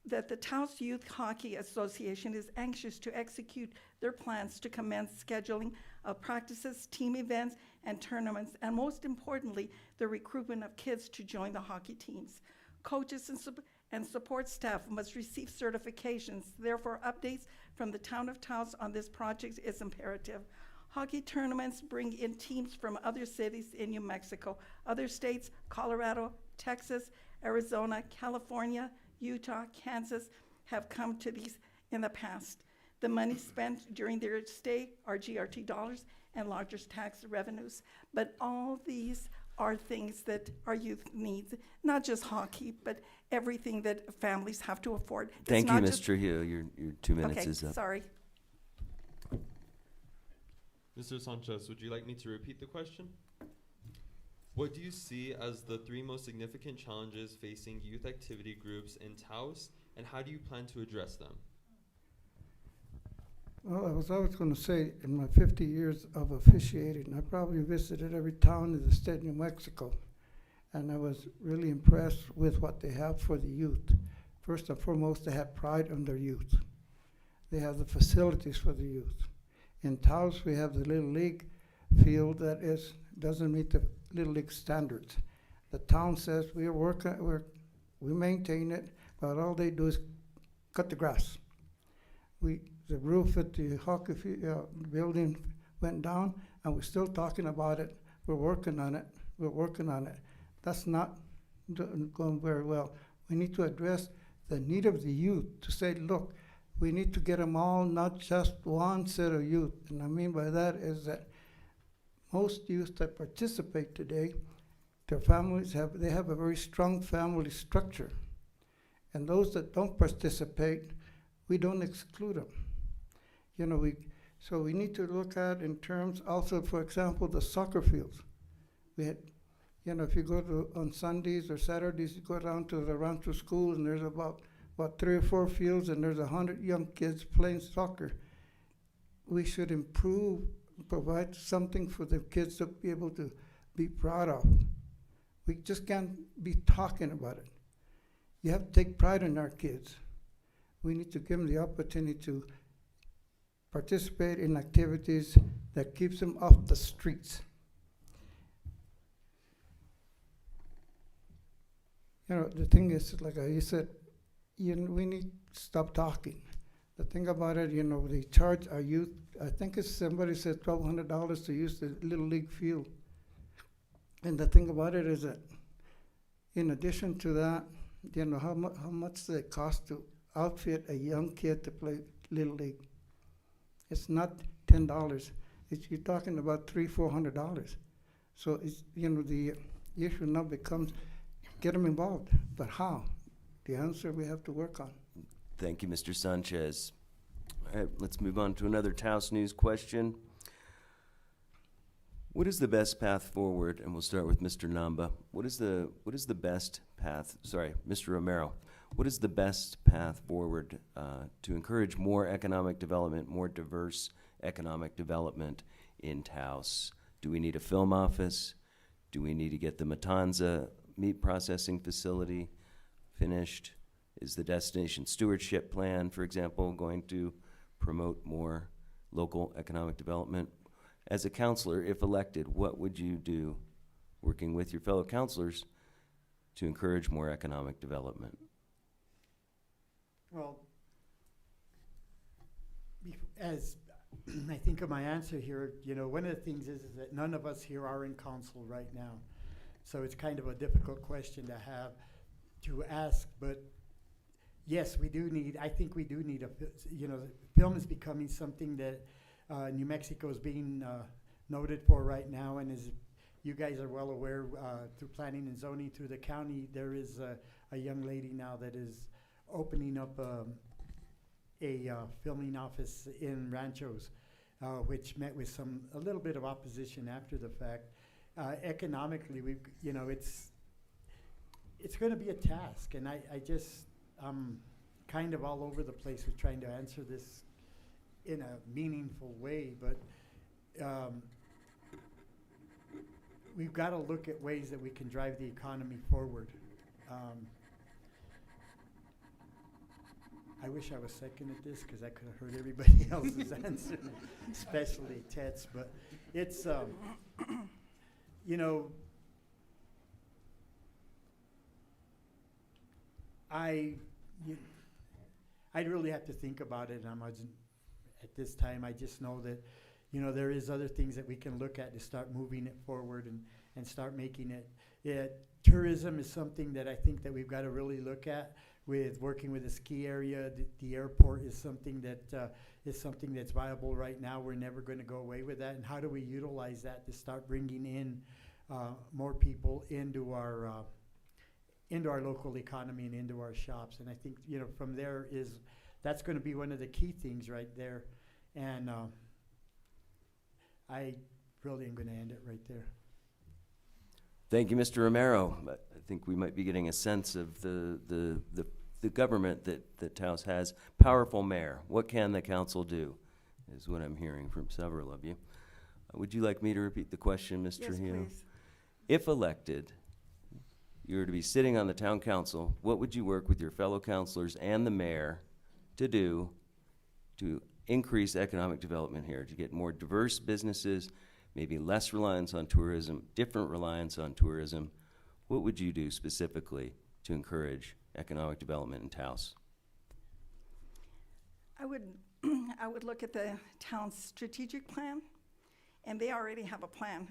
the Taos Youth Hockey Association is anxious to execute their plans to commence scheduling of practices, team events, and tournaments, and most importantly, the recruitment of kids to join the hockey teams. Coaches and support staff must receive certifications. Therefore, updates from the Town of Taos on this project is imperative. Hockey tournaments bring in teams from other cities in New Mexico, other states, Colorado, Texas, Arizona, California, Utah, Kansas have come to these in the past. The money spent during their stay are GRT dollars and larger tax revenues. But all these are things that our youth needs, not just hockey, but everything that families have to afford. Thank you, Ms. Trujillo. Your 2 minutes is up. Sorry. Mr. Sanchez, would you like me to repeat the question? What do you see as the 3 most significant challenges facing youth activity groups in Taos, and how do you plan to address them? Well, I was always going to say, in my 50 years of officiating, I probably visited every town in the state of New Mexico, and I was really impressed with what they have for the youth. First and foremost, they have pride in their youth. They have the facilities for the youth. In Taos, we have the Little League field that doesn't meet the Little League standards. The town says we maintain it, but all they do is cut the grass. The roof at the hockey building went down, and we're still talking about it. We're working on it. That's not going very well. We need to address the need of the youth to say, look, we need to get them all, not just one set of youth. And I mean by that is that most youth that participate today, their families have a very strong family structure. And those that don't participate, we don't exclude them. So we need to look at in terms also, for example, the soccer fields. We had, if you go on Sundays or Saturdays, you go down to the Rancho school, and there's about 3 or 4 fields, and there's 100 young kids playing soccer. We should provide something for the kids to be able to be proud of. We just can't be talking about it. You have to take pride in our kids. We need to give them the opportunity to participate in activities that keeps them off the streets. The thing is, like you said, we need to stop talking. The thing about it, they charge our youth, I think it's somebody said $1,200 to use the Little League field. And the thing about it is that in addition to that, how much does it cost to outfit a young kid to play Little League? It's not $10. You're talking about $300-400. So it's, the issue now becomes get them involved, but how? The answer we have to work on. Thank you, Mr. Sanchez. All right, let's move on to another Taos News question. What is the best path forward? And we'll start with Mr. Namba. What is the best path? Sorry, Mr. Romero. What is the best path forward to encourage more economic development, more diverse economic development in Taos? Do we need a film office? Do we need to get the Matanza meat processing facility finished? Is the destination stewardship plan, for example, going to promote more local economic development? As a counselor, if elected, what would you do working with your fellow counselors to encourage more economic development? Well, as I think of my answer here, one of the things is that none of us here are in council right now. So it's kind of a difficult question to ask, but yes, I think we do need film is becoming something that New Mexico is being noted for right now, and as you guys are well aware, through planning and zoning through the county, there is a young lady now that is opening up a filming office in Ranchos. which met with a little bit of opposition after the fact. Economically, it's going to be a task, and I'm kind of all over the place with trying to answer this in a meaningful way, but we've got to look at ways that we can drive the economy forward. I wish I was second at this because I could have heard everybody else's answer, especially Ted's, but it's, I'd really have to think about it, and at this time. I just know that, there is other things that we can look at to start moving it forward and start making it. Tourism is something that I think that we've got to really look at with working with the ski area. The airport is something that's viable right now. We're never going to go away with that. And how do we utilize that to start bringing in more people into our local economy and into our shops? And I think, from there that's going to be one of the key things right there. And I really am going to end it right there. Thank you, Mr. Romero. I think we might be getting a sense of the government that Taos has. Powerful mayor. What can the council do, is what I'm hearing from several of you. Would you like me to repeat the question, Ms. Yes, Trujillo? please. If elected, you were to be sitting on the town council, what would you work with your fellow councilors and the mayor to do to increase economic development here, to get more diverse businesses, maybe less reliance on tourism, different reliance on tourism? What would you do specifically to encourage economic development in Taos? I would look at the town's strategic plan, and they already have a plan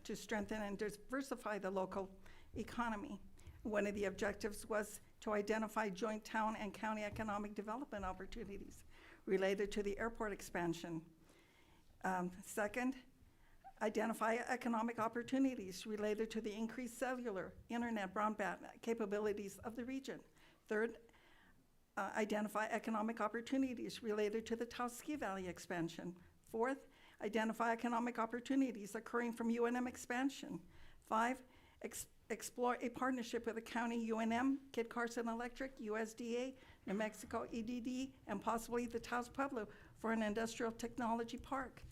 to strengthen and diversify the local economy. One of the objectives was to identify joint town and county economic development opportunities related to the airport expansion. Second, identify economic opportunities related to the increased cellular, internet, broadband capabilities of the region. Third, identify economic opportunities related to the Taos Ski Valley expansion. Fourth, identify economic opportunities occurring from UNM expansion. 5, explore a partnership with the county UNM, Kit Carson Electric, USDA, New Mexico EDD, and possibly the Taos Pueblo for an industrial technology park.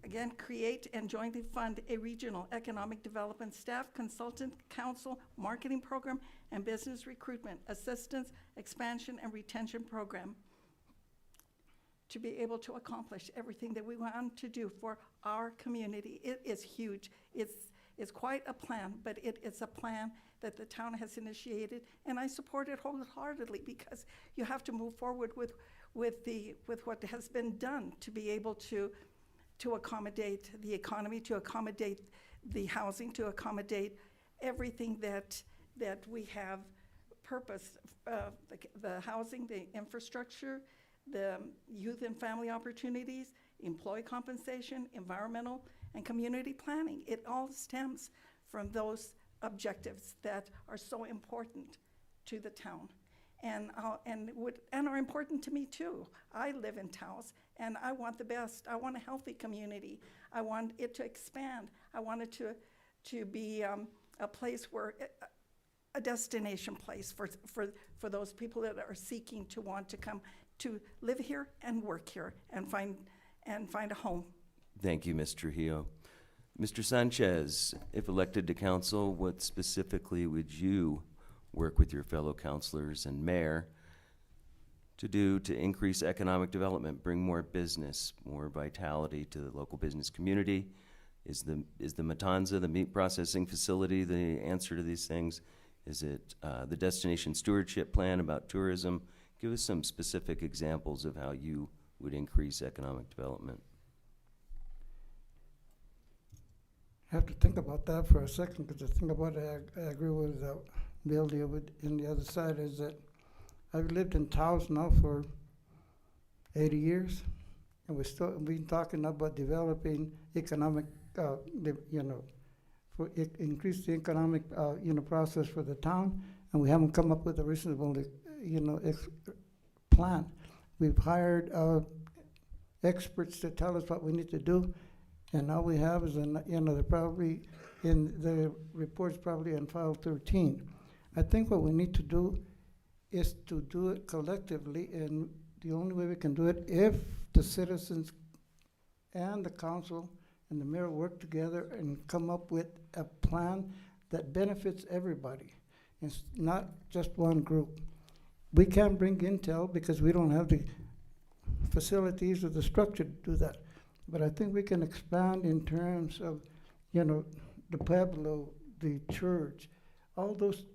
Again, create and jointly fund a regional economic development staff, consultant, council, marketing program, and business recruitment, assistance, expansion, and retention program to be able to accomplish everything that we want to do for our community. It is huge. It's quite a plan, but it is a plan that the town has initiated, and I support it wholeheartedly because you have to move forward with what has been done to be able to accommodate the economy, to accommodate the housing, to accommodate everything that we have purposed, the housing, the infrastructure, the youth and family opportunities, employee compensation, environmental and community planning. It all stems from those objectives that are so important to the town and are important to me too. I live in Taos and I want the best. I want a healthy community. I want it to expand. I want it to be a place where a destination place for those people that are seeking to want to come to live here and work here and find a home. Thank you, Ms. Trujillo. Mr. Sanchez, if elected to council, what specifically would you work with your fellow councilors and mayor to do to increase economic development, bring more business, more vitality to the local business community? Is the Matanza, the meat processing facility, the answer to these things? Is it the destination stewardship plan about tourism? Give us some specific examples of how you would increase economic development. I have to think about that for a second, because the thing about it, I agree with Bill and the other side, is that I've lived in Taos now for 80 years, and we've been talking about developing economic, increase the economic, process for the town, and we haven't come up with a reasonable, plan. We've hired experts to tell us what we need to do. And all we have is, they're probably, in the report's probably on file 13. I think what we need to do is to do it collectively, and the only way we can do it if the citizens and the council and the mayor work together and come up with a plan that benefits everybody. It's not just one group. We can't bring intel because we don't have the facilities or the structure to do that. But I think we can expand in terms of, the Pueblo, the church, all those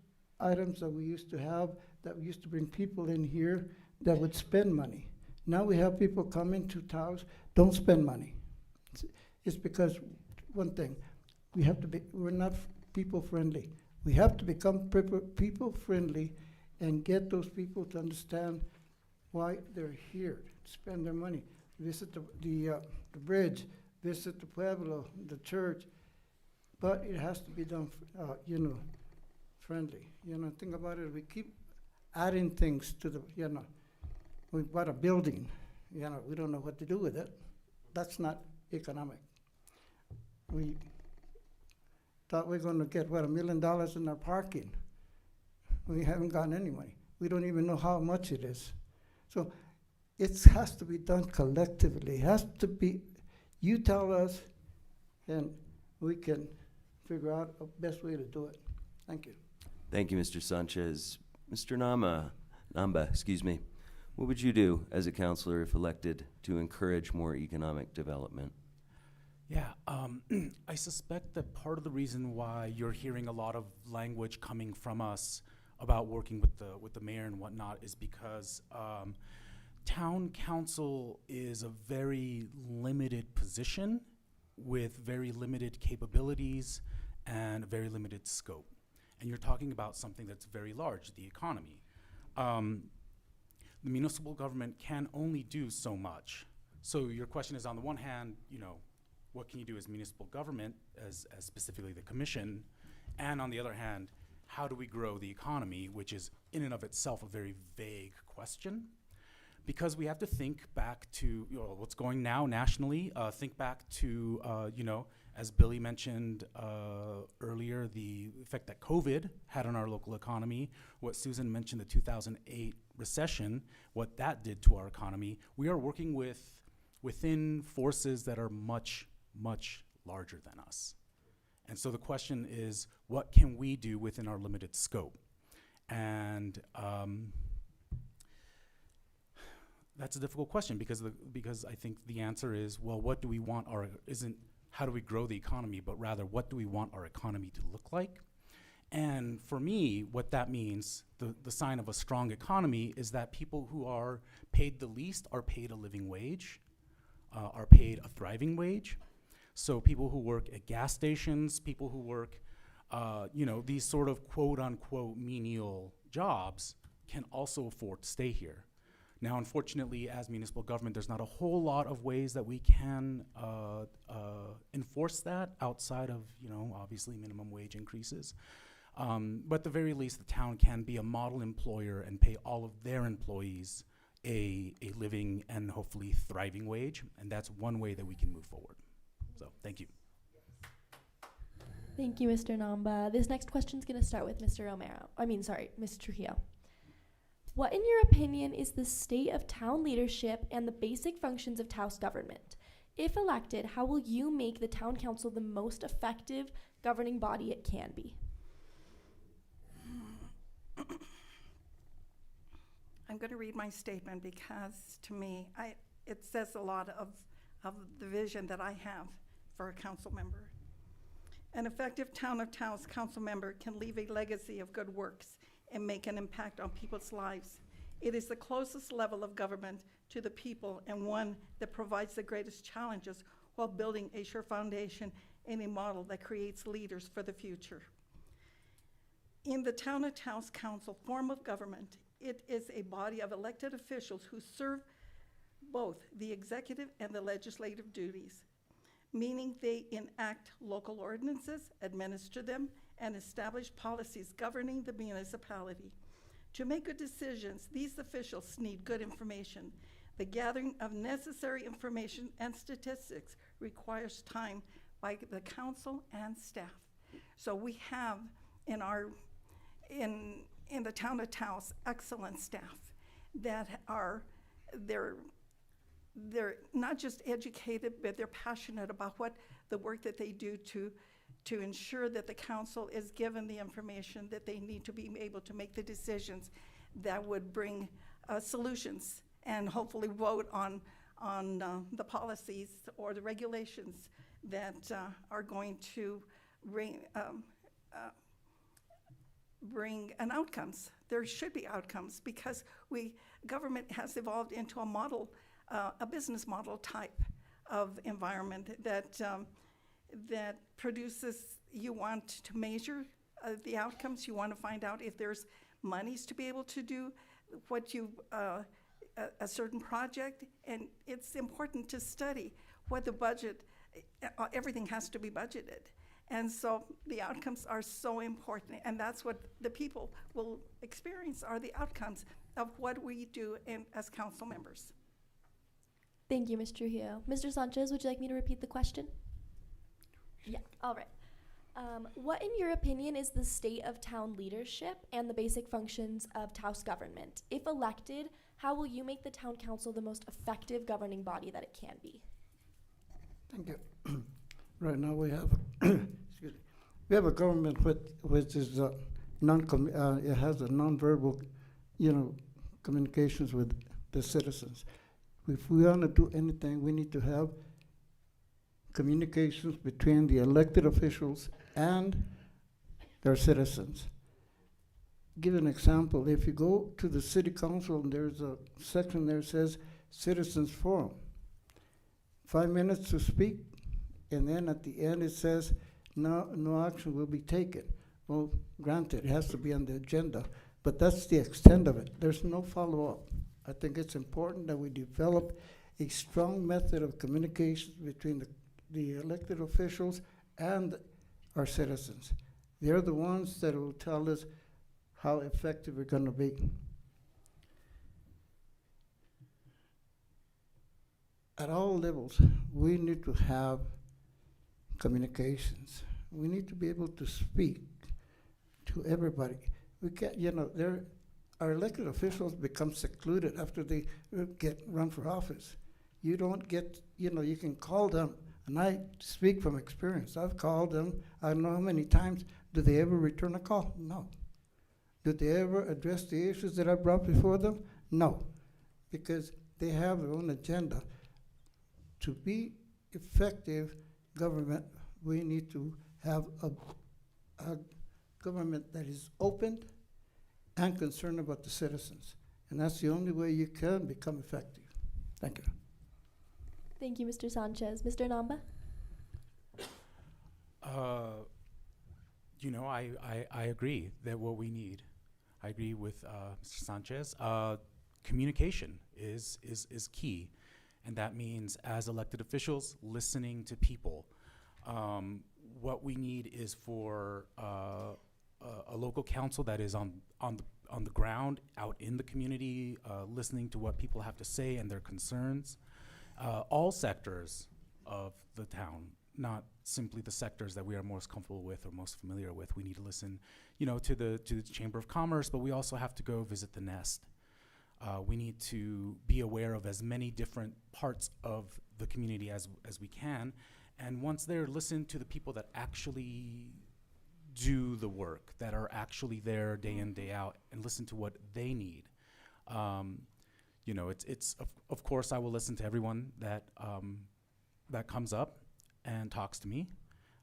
items that we used to have, that we used to bring people in here that would spend money. Now we have people come into Taos, don't spend money. It's because, one thing, we're not people friendly. We have to become people friendly and get those people to understand why they're here, spend their money, visit the bridge, visit the Pueblo, the church, but it has to be done, friendly. Think about it, we keep adding things to the, we bought a building, we don't know what to do with it. That's not economic. We thought we were gonna get, $1 million in our parking. We haven't gotten any money. We don't even know how much it is. So it has to be done collectively. It has to be, you tell us, and we can figure out the best way to do it. Thank you. Thank you, Mr. Sanchez. Mr. Namba, what would you do as a councilor if elected to encourage more economic development? Yeah, I suspect that part of the reason why you're hearing a lot of language coming from us about working with the mayor and whatnot is because town council is a very limited position with very limited capabilities and a very limited scope. And you're talking about something that's very large, the economy. The municipal government can only do so much. So your question is, on the one hand, what can you do as municipal government, as specifically the commission? And on the other hand, how do we grow the economy, which is in and of itself a very vague question. Because we have to think back to what's going now nationally, think back to, as Billy mentioned earlier, the effect that COVID had on our local economy, what Susan mentioned, the 2008 recession, what that did to our economy. We are working within forces that are much, much larger than us. And so the question is, what can we do within our limited scope? And that's a difficult question because I think the answer is, well, what do we want isn't how do we grow the economy, but rather what do we want our economy to look like? And for me, what that means, the sign of a strong economy is that people who are paid the least are paid a living wage, are paid a thriving wage. So people who work at gas stations, people who work, these sort of quote unquote menial jobs can also afford to stay here. Now, unfortunately, as municipal government, there's not a whole lot of ways that we can enforce that outside of, obviously minimum wage increases. But at the very least, the town can be a model employer and pay all of their employees a living and hopefully thriving wage. And that's one way that we can move forward. So, thank you. Thank you, Mr. Namba. This next question is going to start with Mr. Ms. Trujillo. What, in your opinion, is the state of town leadership and the basic functions of Taos government? If elected, how will you make the town council the most effective governing body it can be? I'm going to read my statement because, to me, it says a lot of the vision that I have for a council member. An effective Town of Taos council member can leave a legacy of good works and make an impact on people's lives. It is the closest level of government to the people and one that provides the greatest challenges while building a sure foundation and a model that creates leaders for the future. In the Town of Taos Council form of government, it is a body of elected officials who serve both the executive and the legislative duties, meaning they enact local ordinances, administer them, and establish policies governing the municipality. To make good decisions, these officials need good information. The gathering of necessary information and statistics requires time by the council and staff. So we have in the town of Taos excellent staff that are, they're not just educated, but they're passionate about what the work that they do to ensure that the council is given the information that they need to be able to make the decisions that would bring solutions and hopefully vote on the policies or the regulations that are going to bring an outcomes. There should be outcomes because government has evolved into a model, a business model type of environment that produces, you want to measure the outcomes, you want to find out if there's monies to be able to do what you, a certain project, and it's important to study what the budget, everything has to be budgeted. And so the outcomes are so important, and that's what the people will experience, are the outcomes of what we do as council members. Thank you, Ms. Trujillo. Mr. Sanchez, would you like me to repeat the question? Yeah, all right. What, in your opinion, is the state of town leadership and the basic functions of Taos government? If elected, how will you make the town council the most effective governing body that it can be? Thank you. Right now we have, excuse me, we have a government which is it has a nonverbal, communications with the citizens. If we want to do anything, we need to have communications between the elected officials and their citizens. Give an example. If you go to the city council, and there's a section there that says Citizens Forum. 5 minutes to speak, and then at the end it says no action will be taken. Well, granted, it has to be on the agenda, but that's the extent of it. There's no follow-up. I think it's important that we develop a strong method of communication between the elected officials and our citizens. They're the ones that will tell us how effective we're going to be. At all levels, we need to have communications. We need to be able to speak to everybody. We can't, our elected officials become secluded after they get run for office. You don't get, you can call them, and I speak from experience. I've called them, I don't know how many times. Do they ever return a call? No. Did they ever address the issues that I brought before them? No, because they have their own agenda. To be effective government, we need to have a government that is open and concerned about the citizens. And that's the only way you can become effective. Thank you. Thank you, Mr. Sanchez. Mr. Namba? I agree that what we need, I agree with Mr. Sanchez. Communication is key, and that means as elected officials, listening to people. What we need is for a local council that is on the ground, out in the community, listening to what people have to say and their concerns. All sectors of the town, not simply the sectors that we are most comfortable with or most familiar with. We need to listen, to the Chamber of Commerce, but we also have to go visit the Nest. We need to be aware of as many different parts of the community as we can. And once there, listen to the people that actually do the work, that are actually there day in, day out, and listen to what they need. Of course, I will listen to everyone that comes up and talks to me,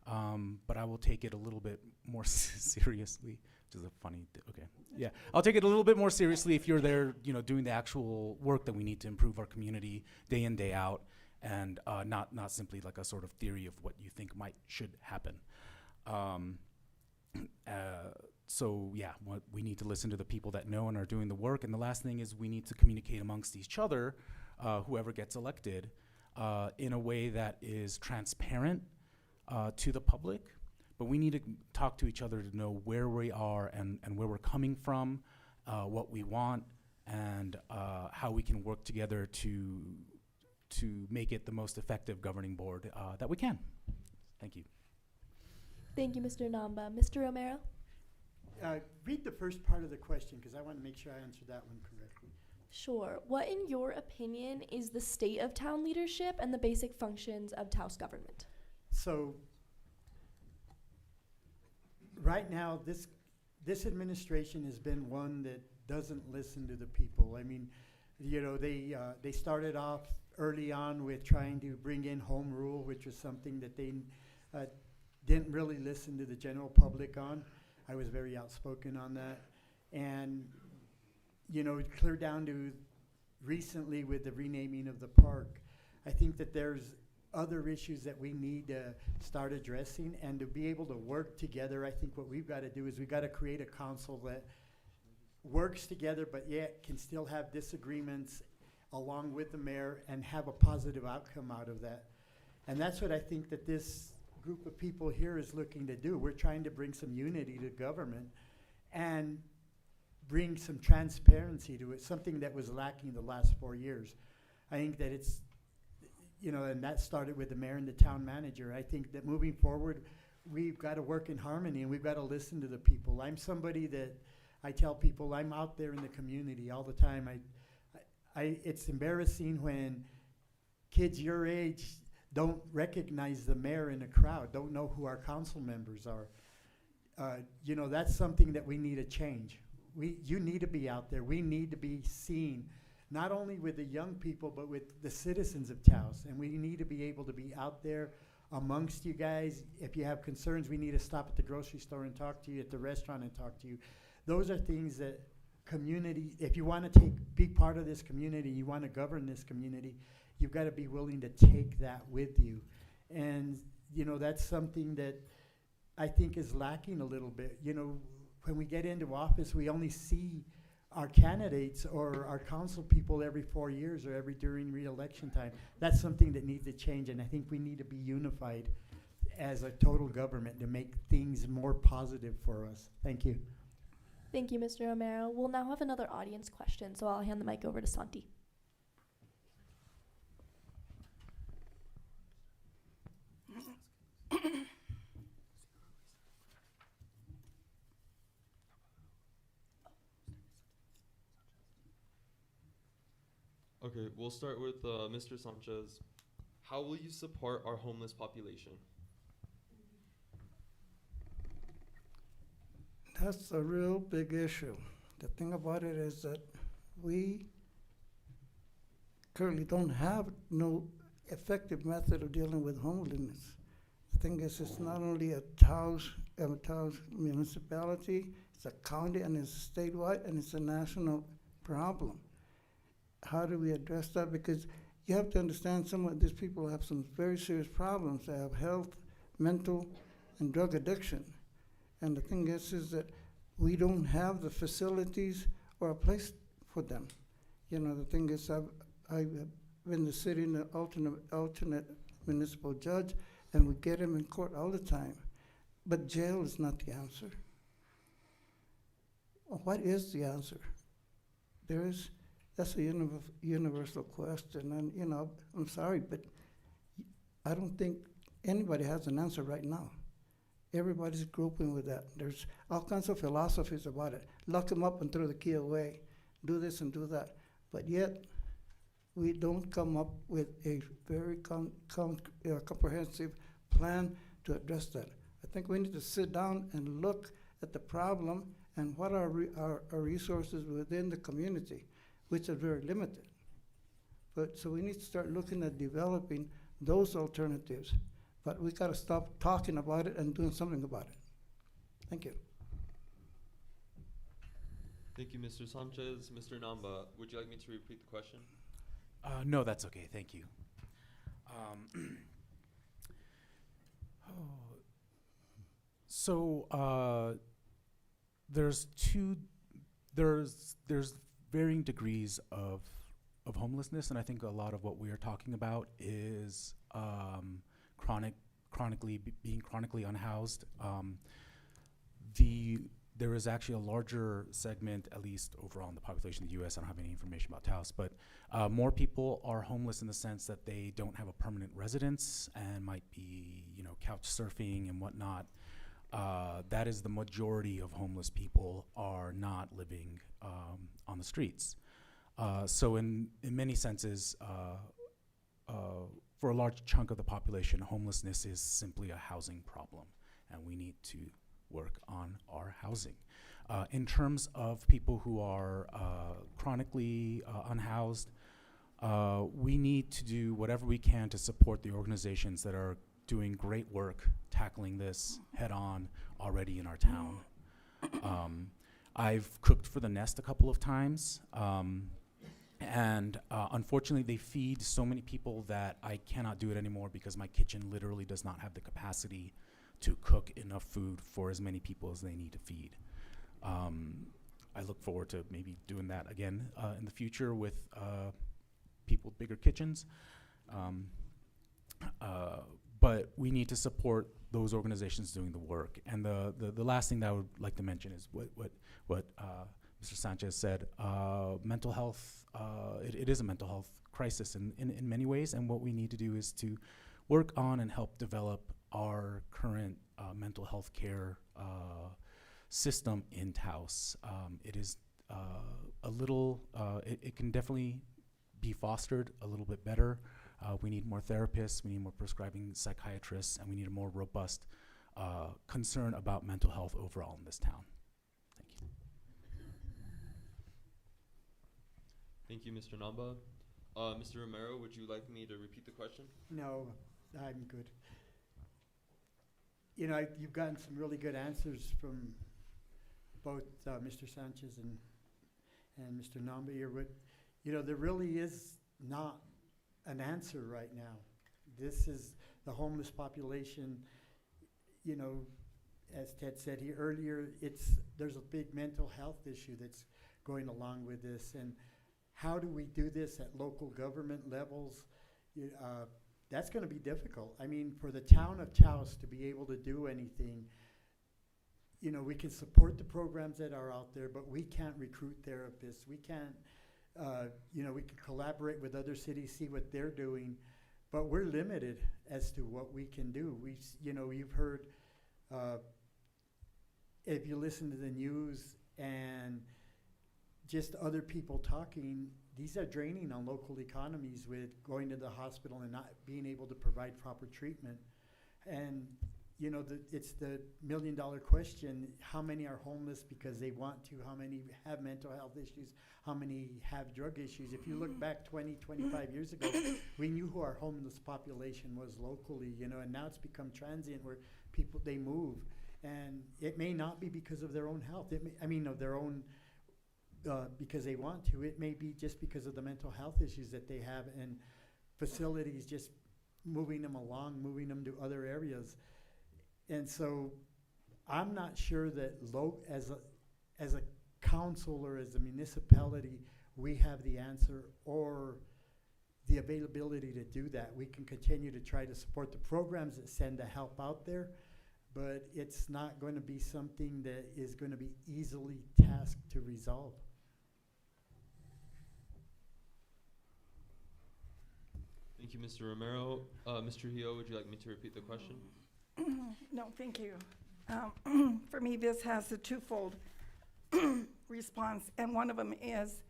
but I will take it a little bit more seriously, which is a funny, okay. Yeah, I'll take it a little bit more seriously if you're there, doing the actual work that we need to improve our community day in, day out, and not simply like a sort of theory of what you think should happen. So yeah, we need to listen to the people that know and are doing the work. And the last thing is we need to communicate amongst each other, whoever gets elected, in a way that is transparent to the public. But we need to talk to each other to know where we are and where we're coming from, what we want, and how we can work together to make it the most effective governing board that we can. Thank you. Thank you, Mr. Namba. Mr. Romero? Read the first part of the question, because I want to make sure I answer that one correctly. Sure. What, in your opinion, is the state of town leadership and the basic functions of Taos government? So, right now, this administration has been one that doesn't listen to the people. I mean, you know, they started off early on with trying to bring in home rule, which was something that they didn't really listen to the general public on. I was very outspoken on that. And, you know, clear down to recently with the renaming of the park, I think that there's other issues that we need to start addressing, and to be able to work together. I think what we've got to do is we've got to create a council that works together, but yet can still have disagreements along with the mayor and have a positive outcome out of that. And that's what I think that this group of people here is looking to do. We're trying to bring some unity to government and bring some transparency to it, something that was lacking the last 4 years. I think that it's, you know, and that started with the mayor and the town manager. I think that moving forward, we've got to work in harmony, and we've got to listen to the people. I'm somebody that I tell people I'm out there in the community all the time. It's embarrassing when kids your age don't recognize the mayor in a crowd, don't know who our council members are. You know, that's something that we need to change. You need to be out there. We need to be seen, not only with the young people, but with the citizens of Taos. And we need to be able to be out there amongst you guys. If you have concerns, we need to stop at the grocery store and talk to you, at the restaurant and talk to you. Those are things that community, if you want to be part of this community, you want to govern this community, you've got to be willing to take that with you. And, you know, that's something that I think is lacking a little bit. You know, when we get into office, we only see our candidates or our council people every 4 years or during re-election time. That's something that needs to change, and I think we need to be unified as a total government to make things more positive for us. Thank you. Thank you, Mr. Romero. We'll now have another audience question, so I'll hand the mic over to Santi. Okay, we'll start with Mr. Sanchez. How will you support our homeless population? That's a real big issue. The thing about it is that we currently don't have no effective method of dealing with homelessness. The thing is, it's not only a Taos municipality, it's a county, and it's statewide, and it's a national problem. How do we address that? Because you have to understand, some of these people have some very serious problems. They have health, mental, and drug addiction. And the thing is that we don't have the facilities or a place for them. You know, the thing is, I've been sitting an alternate municipal judge, and we get them in court all the time. But jail is not the answer. What is the answer? That's a universal question, and you know, I'm sorry, but I don't think anybody has an answer right now. Everybody's groping with that. There's all kinds of philosophies about it. Lock them up and throw the key away. Do this and do that. But yet, we don't come up with a very comprehensive plan to address that. I think we need to sit down and look at the problem and what are our resources within the community, which are very limited. But so we need to start looking at developing those alternatives. But we gotta stop talking about it and doing something about it. Thank you. Thank you, Mr. Sanchez. Mr. Namba, would you like me to repeat the question? No, that's okay. Thank you. So there's varying degrees of homelessness, and I think a lot of what we are talking about is being chronically unhoused. The there is actually a larger segment, at least overall in the population of the U.S. I don't have any information about Taos, but more people are homeless in the sense that they don't have a permanent residence and might be, couch surfing and whatnot. That is the majority of homeless people are not living on the streets. So in many senses, for a large chunk of the population, homelessness is simply a housing problem, and we need to work on our housing. In terms of people who are chronically unhoused, we need to do whatever we can to support the organizations that are doing great work tackling this head on already in our town. I've cooked for the Nest a couple of times, and unfortunately they feed so many people that I cannot do it anymore because my kitchen literally does not have the capacity to cook enough food for as many people as they need to feed. I look forward to maybe doing that again in the future with people with bigger kitchens. But we need to support those organizations doing the work. And the last thing that I would like to mention is what Mr. Sanchez said. Mental health, it is a mental health crisis in many ways, and what we need to do is to work on and help develop our current mental health care system in Taos. It is a little, it can definitely be fostered a little bit better. We need more therapists, we need more prescribing psychiatrists, and we need a more robust concern about mental health overall in this town. Thank you. Thank you, Mr. Namba. Mr. Romero, would you like me to repeat the question? No, I'm good. You've gotten some really good answers from both Mr. Sanchez and Mr. Namba here, but there really is not an answer right now. This is the homeless population. As Ted said here earlier, there's a big mental health issue that's going along with this, and how do we do this at local government levels? That's going to be difficult. I mean, for the town of Taos to be able to do anything, we can support the programs that are out there, but we can't recruit therapists. We can't, we can collaborate with other cities, see what they're doing, but we're limited as to what we can do. You've heard, if you listen to the news and just other people talking, these are draining on local economies with going to the hospital and not being able to provide proper treatment. And it's the million-dollar question: how many are homeless because they want to? How many have mental health issues? How many have drug issues? If you look back 20, 25 years ago, we knew who our homeless population was locally, and now it's become transient where people, they move. And it may not be because of their own health. Of their own, because they want to. It may be just because of the mental health issues that they have, and facilities just moving them along, moving them to other areas. And so I'm not sure that as a council or as a municipality, we have the answer or the availability to do that. We can continue to try to support the programs that send the help out there, but it's not going to be something that is going to be easily tasked to resolve. Thank you, Mr. Romero. Mr. Hio, would you like me to repeat the question? No, thank you. For me, this has a twofold response, and one of them is,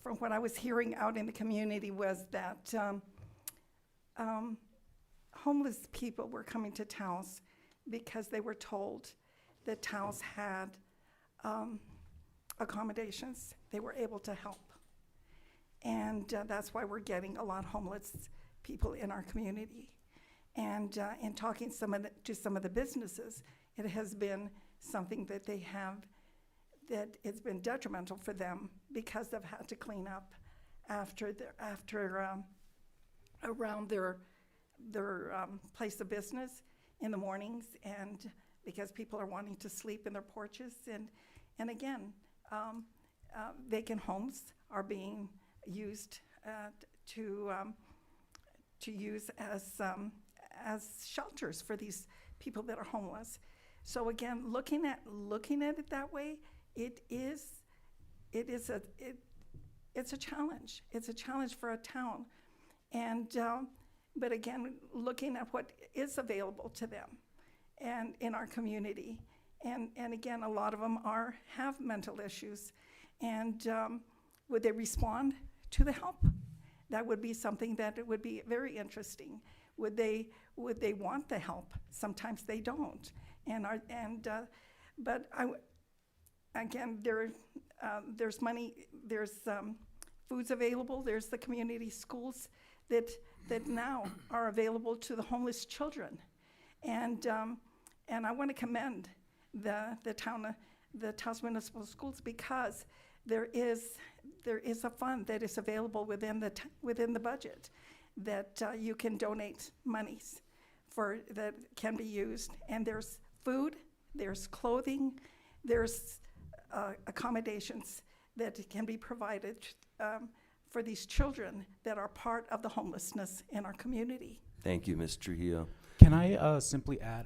from what I was hearing out in the community, was that homeless people were coming to Taos because they were told that Taos had accommodations. They were able to help. And that's why we're getting a lot of homeless people in our community. And in talking to some of the businesses, it has been something that they have, that it's been detrimental for them because they've had to clean up around their place of business in the mornings, and because people are wanting to sleep in their porches, and again, vacant homes are being used to use as shelters for these people that are homeless. So again, looking at it that way, it's a challenge. It's a challenge for a town. And, but again, looking at what is available to them and in our community. And again, a lot of them have mental issues. And would they respond to the help? That would be something that it would be very interesting. Would they want the help? Sometimes they don't. But again, there's money, there's foods available. There's the community schools that now are available to the homeless children, and I want to commend the Taos Municipal Schools, because there is a fund that is available within the budget that you can donate monies for that can be used, and there's food, there's clothing, there's accommodations that can be provided for these children that are part of the homelessness in our community. Thank you, Ms. Trujillo. Can I simply add,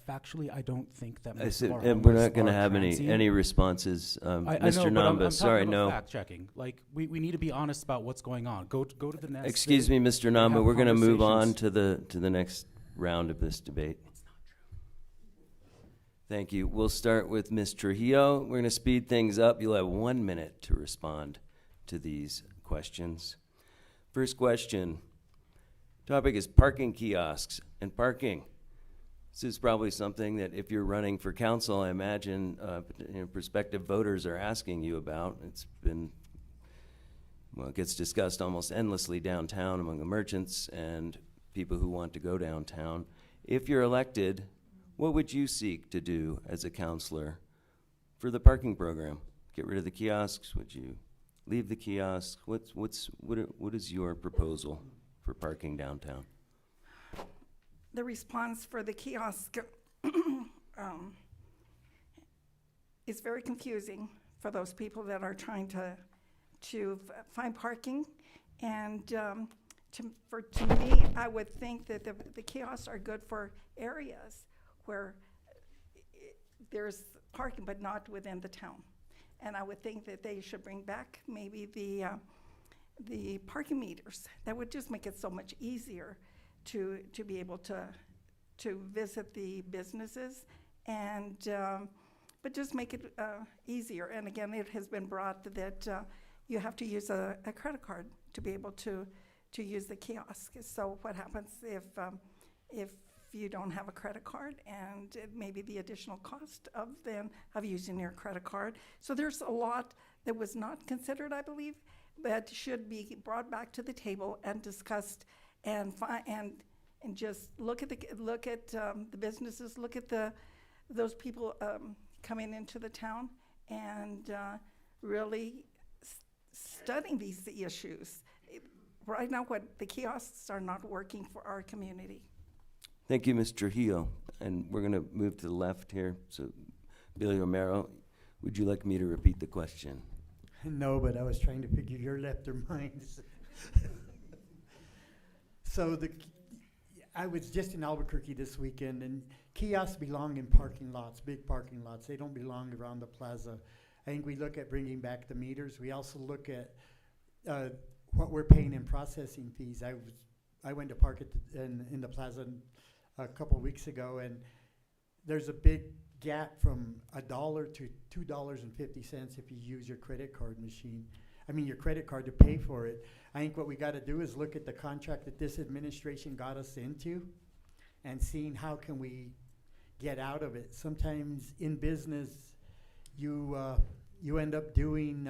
factually, I don't think that I most said, of our and we're homeless not going to are have transient. any responses. I know, Mr. but I'm Namba, sorry, talking about no. fact checking. Like, we need to be honest about what's going on. Go to the next. Excuse me, Mr. have Namba, we're going to move on conversations. to the next round of this debate. Thank you. We'll start with Ms. Trujillo. We're going to speed things up. You'll have 1 minute to respond to these questions. First question. Topic is parking kiosks and parking. This is probably something that if you're running for council, I imagine prospective voters are asking you about. It's been, well, it gets discussed almost endlessly downtown among the merchants and people who want to go downtown. If you're elected, what would you seek to do as a counselor for the parking program? Get rid of the kiosks? Would you leave the kiosks? What is your proposal for parking downtown? The response for the kiosk is very confusing for those people that are trying to find parking. And to me, I would think that the kiosks are good for areas where there's parking, but not within the town. And I would think that they should bring back maybe the parking meters. That would just make it so much easier to be able to visit the businesses and but just make it easier. And again, it has been brought that you have to use a credit card to be able to use the kiosk. So what happens if you don't have a credit card, and maybe the additional cost of using your credit card? So there's a lot that was not considered, I believe, but should be brought back to the table and discussed, and just look at the businesses, look at those people coming into the town, and really studying these issues. Right now, the kiosks are not working for our community. Thank you, Ms. Trujillo. And we're going to move to the left here. So, Billy Romero, would you like me to repeat the question? No, but I was trying to figure your left or mine. So I was just in Albuquerque this weekend, and kiosks belong in parking lots, big parking lots. They don't belong around the plaza. I think we look at bringing back the meters. We also look at what we're paying in processing fees. I went to park in the plaza a couple of weeks ago, and there's a big gap from $1 to $2.50 if you use your credit card machine. I mean, your credit card to pay for it. I think what we got to do is look at the contract that this administration got us into and seeing how can we get out of it. Sometimes in business, you end up doing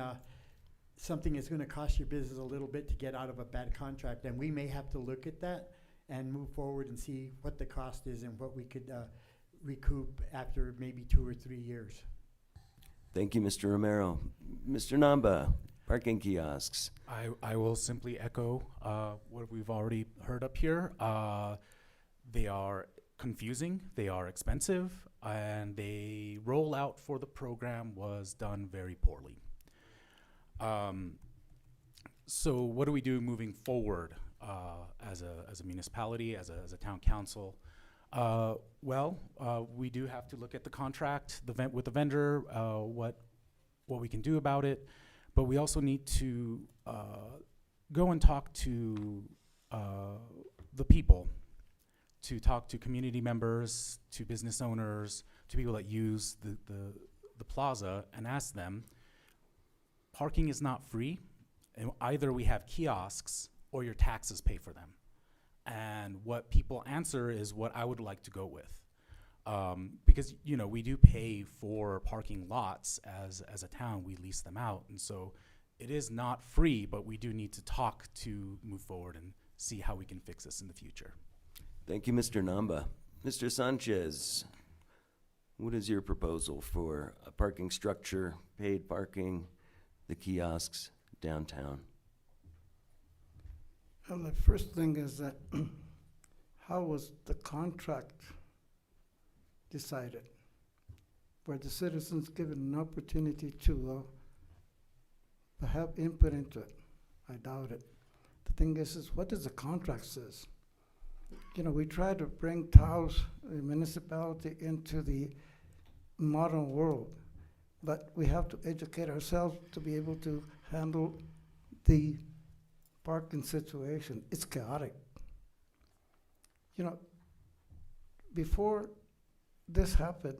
something that's going to cost your business a little bit to get out of a bad contract, and we may have to look at that and move forward and see what the cost is and what we could recoup after maybe 2 or 3 years. Thank you, Mr. Romero. Mr. Namba, parking kiosks. I will simply echo what we've already heard up here. They are confusing, they are expensive, and the rollout for the program was done very poorly. So what do we do moving forward as a municipality, as a town council? We do have to look at the contract, with the vendor, what we can do about it, but we also need to go and talk to the people, to talk to community members, to business owners, to people that use the plaza, and ask them, parking is not free, and either we have kiosks or your taxes pay for them. And what people answer is what I would like to go with. Because, we do pay for parking lots as a town, we lease them out. And so it is not free, but we do need to talk to move forward and see how we can fix this in the future. Thank you, Mr. Namba. Mr. Sanchez, what is your proposal for a parking structure, paid parking, the kiosks downtown? Well, the first thing is that how was the contract decided? Were the citizens given an opportunity to have input into it? I doubt it. The thing is what does the contract says? We try to bring Taos, the municipality, into the modern world, but we have to educate ourselves to be able to handle the parking situation. It's chaotic. Before this happened,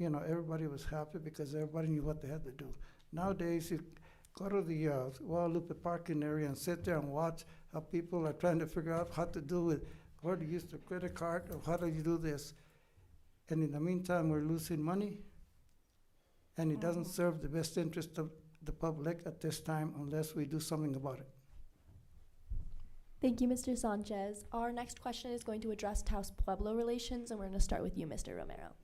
everybody was happy because everybody knew what they had to do. Nowadays, you go to the Guadalupe parking area and sit there and watch how people are trying to figure out how to do it, where to use the credit card, or how do you do this. And in the meantime, we're losing money, and it doesn't serve the best interest of the public at this time unless we do something about it. Thank you, Mr. Sanchez. Our next question is going to address Taos Pueblo relations, and we're going to start with you, Mr. Romero.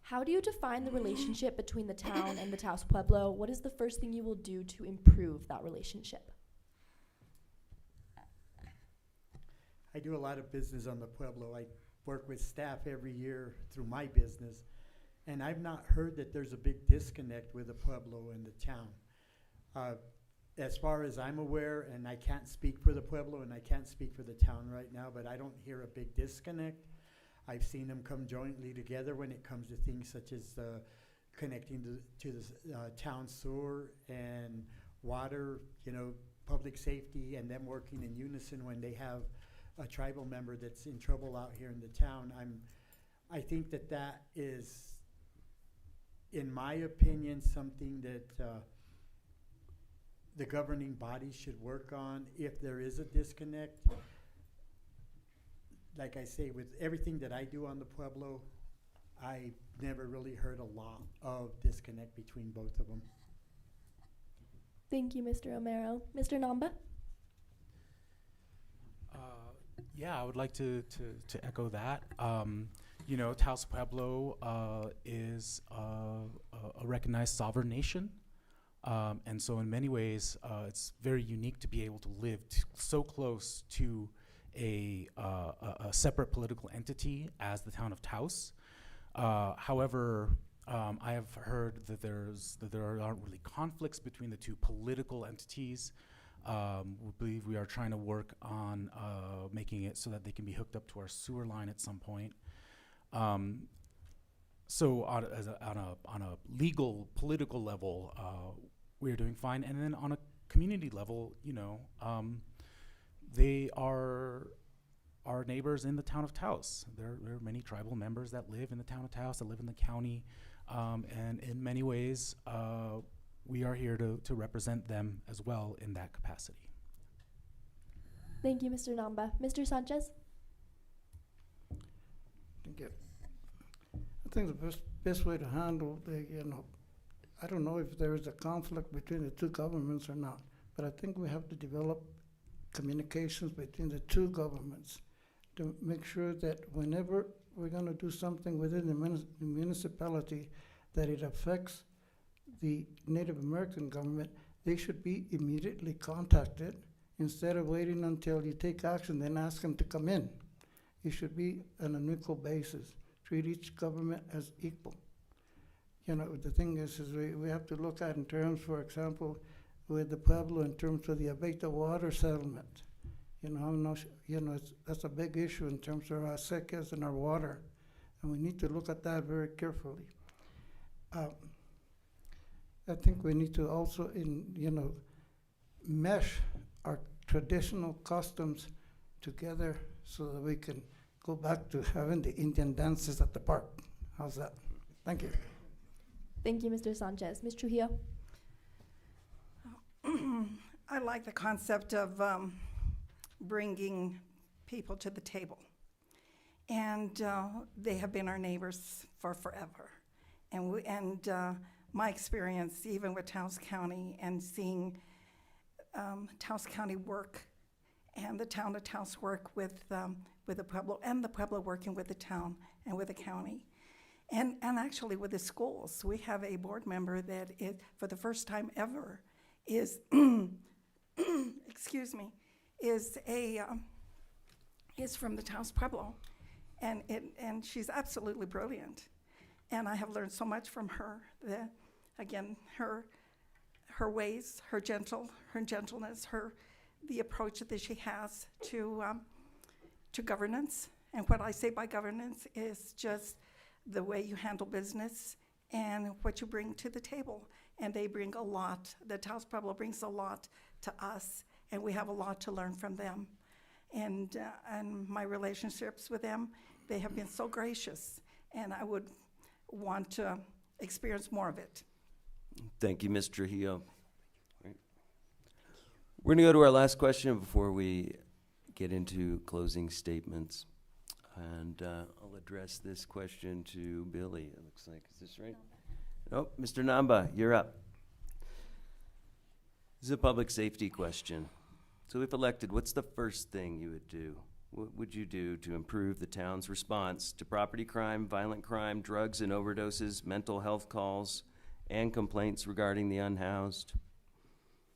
How do you define the relationship between the town and the Taos Pueblo? What is the first thing you will do to improve that relationship? I do a lot of business on the Pueblo. I work with staff every year through my business, and I've not heard that there's a big disconnect with the Pueblo and the town. As far as I'm aware, and I can't speak for the Pueblo and I can't speak for the town right now, but I don't hear a big disconnect. I've seen them come jointly together when it comes to things such as connecting to the town sewer and water, public safety, and them working in unison when they have a tribal member that's in trouble out here in the town. I think that is, in my opinion, something that the governing body should work on if there is a disconnect. Like I say, with everything that I do on the Pueblo, I never really heard a lot of disconnect between both of them. Thank you, Mr. Romero. Mr. Namba? I would like to echo that. Taos Pueblo is a recognized sovereign nation. And so in many ways, it's very unique to be able to live so close to a separate political entity as the town of Taos. However, I have heard that there aren't really conflicts between the two political entities. We believe we are trying to work on making it so that they can be hooked up to our sewer line at some point. So on a legal, political level, we're doing fine. And then on a community level, they are our neighbors in the town of Taos. There are many tribal members that live in the town of Taos, that live in the county. And in many ways, we are here to represent them as well in that capacity. Thank you, Mr. Namba. Mr. Sanchez? Thank you. I think the best way to handle I don't know if there is a conflict between the two governments or not, but I think we have to develop communications between the two governments to make sure that whenever we're going to do something within the municipality that it affects the Native American government, they should be immediately contacted instead of waiting until you take action, then ask them to come in. It should be on an equal basis. Treat each government as equal. The thing is we have to look at in terms, for example, with the Pueblo in terms of the Abeta water settlement. You know, I'm not, that's a big issue in terms of our seconds and our water, and we need to look at that very carefully. I think we need to also, mesh our traditional customs together so that we can go back to having the Indian dances at the park. How's that? Thank you. Thank you, Mr. Sanchez. Ms. Trujillo? I like the concept of bringing people to the table. And they have been our neighbors for forever. And my experience, even with Taos County and seeing Taos County work and the town of Taos work with the Pueblo, and the Pueblo working with the town and with the county. And actually with the schools, we have a board member that is, for the first time ever, is, excuse me, is from the Taos Pueblo. And she's absolutely brilliant. And I have learned so much from her, that, again, her ways, her gentleness, the approach that she has to governance. And what I say by governance is just the way you handle business and what you bring to the table. And they bring a lot. The Taos Pueblo brings a lot to us, and we have a lot to learn from them. And my relationships with them, they have been so gracious, and I would want to experience more of it. Thank you, Ms. Trujillo. Right. We're going to go to our last question before we get into closing statements. And I'll address this question to Billy, it looks like. Is this right? Nope. Mr. Namba, you're up. This is a public safety question. So if elected, what's the first thing you would do? What would you do to improve the town's response to property crime, violent crime, drugs and overdoses, mental health calls, and complaints regarding the unhoused?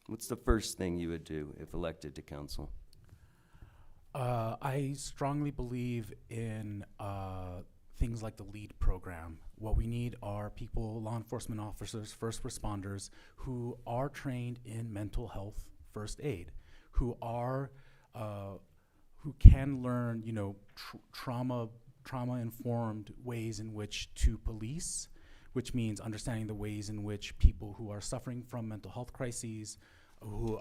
What's the first thing you would do if elected to council? I strongly believe in things like the LEAD program. What we need are people, law enforcement officers, first responders, who are trained in mental health first aid, who can learn, trauma-informed ways in which to police, which means understanding the ways in which people who are suffering from mental health crises, who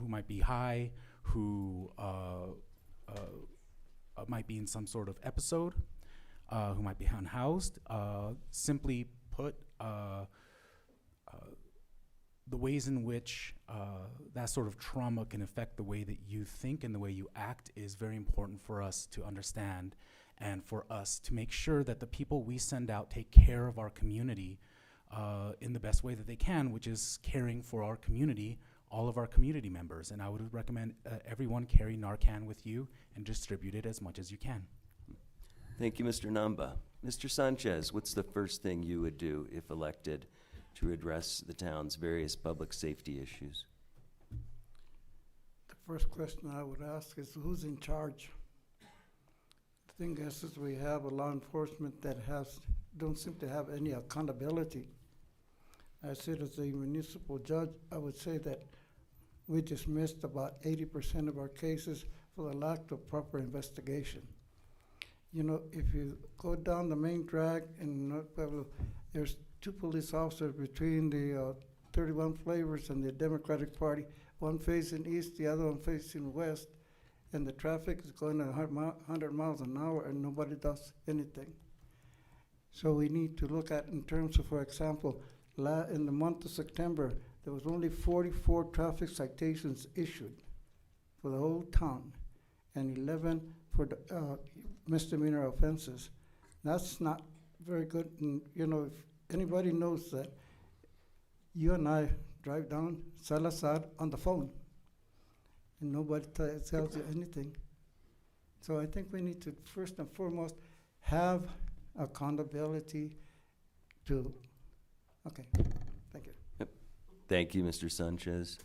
might be high, who might be in some sort of episode, who might be unhoused, simply put, the ways in which that sort of trauma can affect the way that you think and the way you act is very important for us to understand, and for us to make sure that the people we send out take care of our community in the best way that they can, which is caring for our community, all of our community members. And I would recommend everyone carry Narcan with you and distribute it as much as you can. Thank you, Mr. Namba. Mr. Sanchez, what's the first thing you would do if elected to address the town's various public safety issues? The first question I would ask is who's in charge? The thing is we have a law enforcement that don't seem to have any accountability. I said as a municipal judge, I would say that we dismissed about 80% of our cases for the lack of proper investigation. If you go down the main drag in North Pueblo, there's 2 police officers between the 31 Flavors and the Democratic Party, one facing east, the other one facing west, and the traffic is going 100 miles an hour and nobody does anything. So we need to look at, in terms of, for example, in the month of September, there was only 44 traffic citations issued for the whole town, and 11 for the misdemeanor offenses. That's not very good. And, if anybody knows that, you and I drive down Salazar on the phone, and nobody tells you anything. So I think we need to, first and foremost, have accountability to. Okay, thank you. Yep. Thank you, Mr. Sanchez.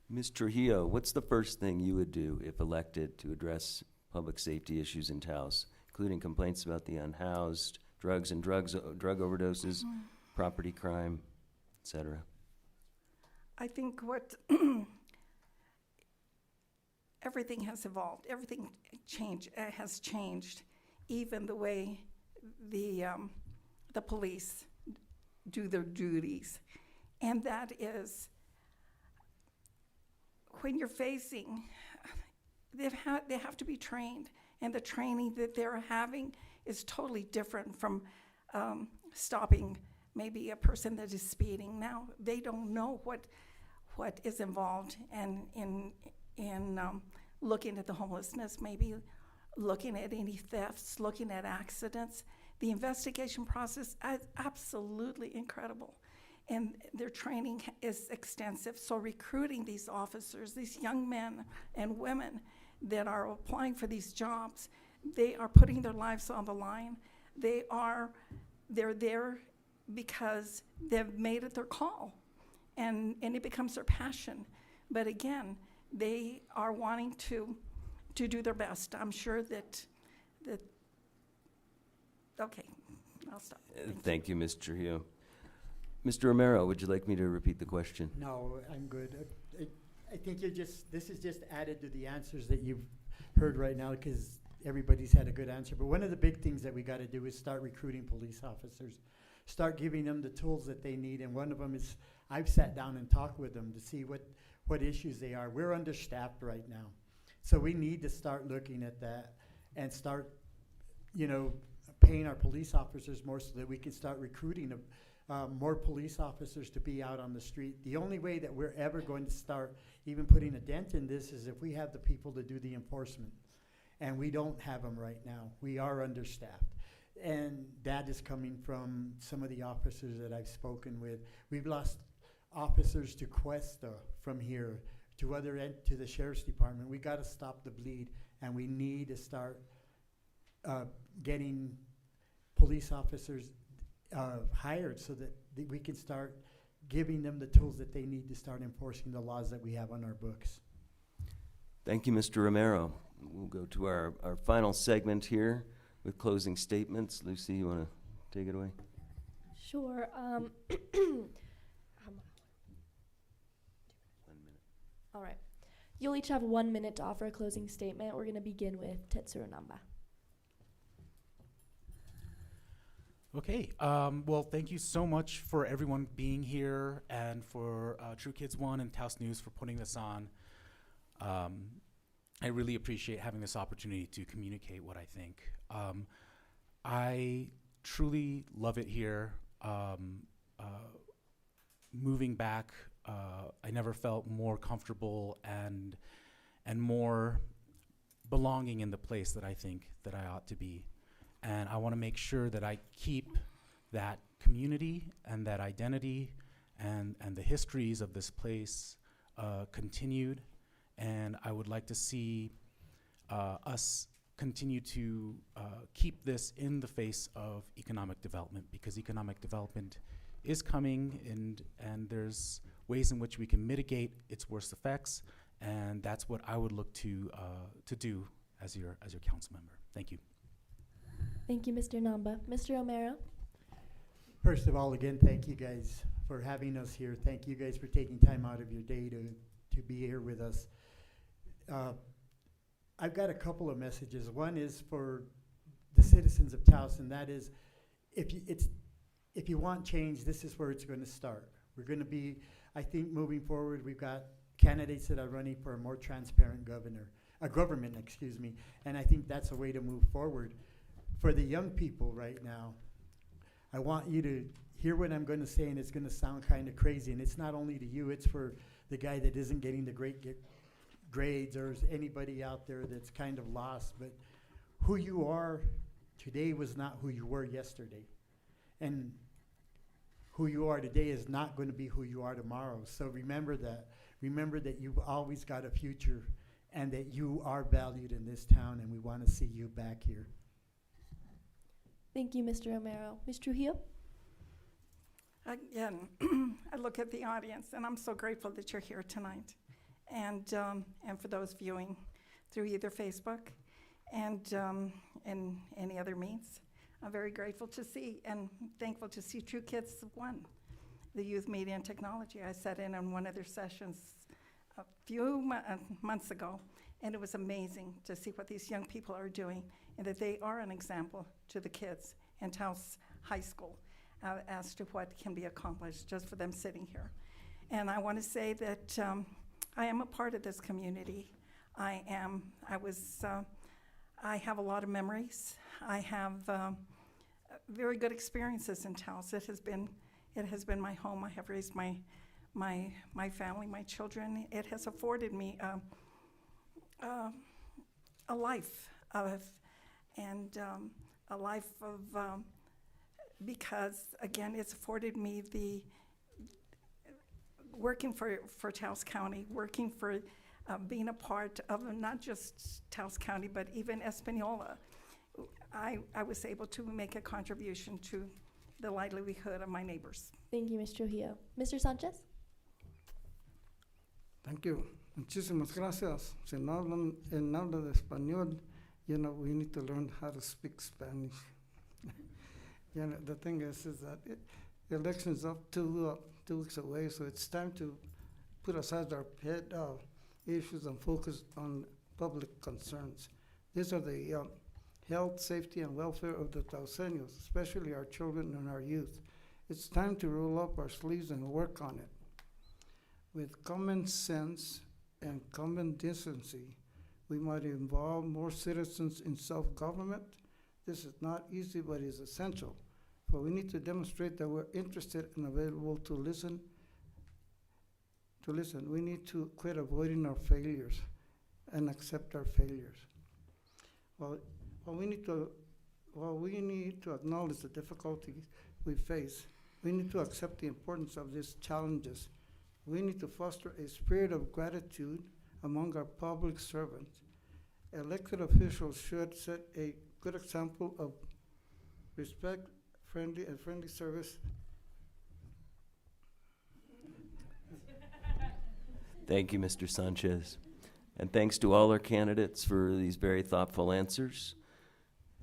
Ms. Trujillo, what's the first thing you would do if elected to address public safety issues in Taos, including complaints about the unhoused, drug overdoses, property crime, etc.? I think what everything has evolved. Everything has changed, even the way the police do their duties. And that is, when you're facing, they have to be trained, and the training that they're having is totally different from stopping maybe a person that is speeding. Now they don't know what is involved in looking at the homelessness, maybe looking at any thefts, looking at accidents. The investigation process is absolutely incredible, and their training is extensive. So recruiting these officers, these young men and women that are applying for these jobs, they are putting their lives on the line. They're there because they've made it their call, and it becomes their passion. But again, they are wanting to do their best. I'm sure that okay, I'll stop. Thank you, Ms. Trujillo. Mr. Romero, would you like me to repeat the question? No, I'm good. I think this is just added to the answers that you've heard right now, because everybody's had a good answer. But one of the big things that we got to do is start recruiting police officers, start giving them the tools that they need. And one of them is, I've sat down and talked with them to see what issues they are. We're understaffed right now. So we need to start looking at that and start, paying our police officers more so that we can start recruiting more police officers to be out on the street. The only way that we're ever going to start even putting a dent in this is if we have the people to do the enforcement. And we don't have them right now. We are understaffed. And that is coming from some of the officers that I've spoken with. We've lost officers to Cuesta from here, to the sheriff's department. We got to stop the bleed, and we need to start getting police officers hired so that we can start giving them the tools that they need to start enforcing the laws that we have on our books. Thank you, Mr. Romero. We'll go to our final segment here with closing statements. Lucy, you want to take it away? Sure. 1 minute. All right. You'll each have 1 minute to offer a closing statement. We're going to begin with Tetsuro Namba. Okay, well, thank you so much for everyone being here, and for True Kids 1 and Taos News for putting this on. I really appreciate having this opportunity to communicate what I think. I truly love it here. Moving back, I never felt more comfortable and more belonging in the place that I think that I ought to be. And I want to make sure that I keep that community and that identity and the histories of this place continued. And I would like to see us continue to keep this in the face of economic development, because economic development is coming, and there's ways in which we can mitigate its worst effects. And that's what I would look to do as your council member. Thank you. Thank you, Mr. Namba. Mr. Romero? First of all, again, thank you guys for having us here. Thank you guys for taking time out of your day to be here with us. I've got a couple of messages. One is for the citizens of Taos, and that is, if you want change, this is where it's going to start. We're going to be, I think, moving forward, we've got candidates that are running for a more transparent government, and I think that's a way to move forward. For the young people right now, I want you to hear what I'm going to say, and it's going to sound kind of crazy. And it's not only to you, it's for the guy that isn't getting the great grades, or anybody out there that's kind of lost. But who you are today was not who you were yesterday. And who you are today is not going to be who you are tomorrow. So remember that. Remember that you've always got a future, and that you are valued in this town, and we want to see you back here. Thank you, Mr. Romero. Ms. Trujillo? Again, I look at the audience, and I'm so grateful that you're here tonight. And for those viewing through either Facebook and any other means, I'm very grateful to see and thankful to see True Kids 1, the Youth Media and Technology. I sat in on one of their sessions a few months ago, And it was amazing to see what these young people are doing and that they are an example to the kids in Taos High School as to what can be accomplished just for them sitting here. And I want to say that I am a part of this community. I have a lot of memories. I have very good experiences in Taos. It has been my home. I have raised my family, my children. It has afforded me a life of, because again, it's afforded me the working for Taos County, working for being a part of not just Taos County, but even Espanola. I was able to make a contribution to the livelihood of my neighbors. Thank you, Ms. Trujillo. Mr. Sanchez? Thank you. Muchísimas gracias. Si no habla de español, we need to learn how to speak Spanish. The thing is that election's up 2 weeks away, so it's time to put aside our pet issues and focus on public concerns. These are the health, safety, and welfare of the Taoseños, especially our children and our youth. It's time to roll up our sleeves and work on it. With common sense and common decency, we might involve more citizens in self-government. This is not easy, but is essential. For we need to demonstrate that we're interested and available to listen. We need to quit avoiding our failures and accept our failures. While we need to acknowledge the difficulties we face, we need to accept the importance of these challenges. We need to foster a spirit of gratitude among our public servants. Elected officials should set a good example of respect, friendly service. Thank you, Mr. Sanchez. And thanks to all our candidates for these very thoughtful answers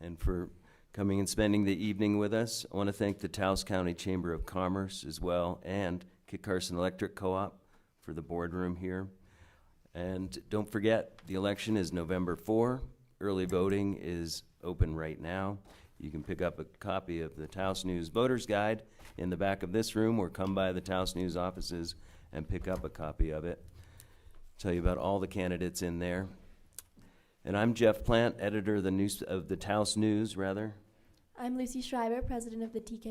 and for coming and spending the evening with us. I want to thank the Taos County Chamber of Commerce as well, and Kit Carson Electric Co-op for the boardroom here. And don't forget, the election is November 4. Early voting is open right now. You can pick up a copy of the Taos News Voters Guide in the back of this room or come by the Taos News offices and pick up a copy of it. Tell you about all the candidates in there. And I'm Jeff Plant, editor of the Taos News, rather. I'm Lucy Schreiber, president of the TK1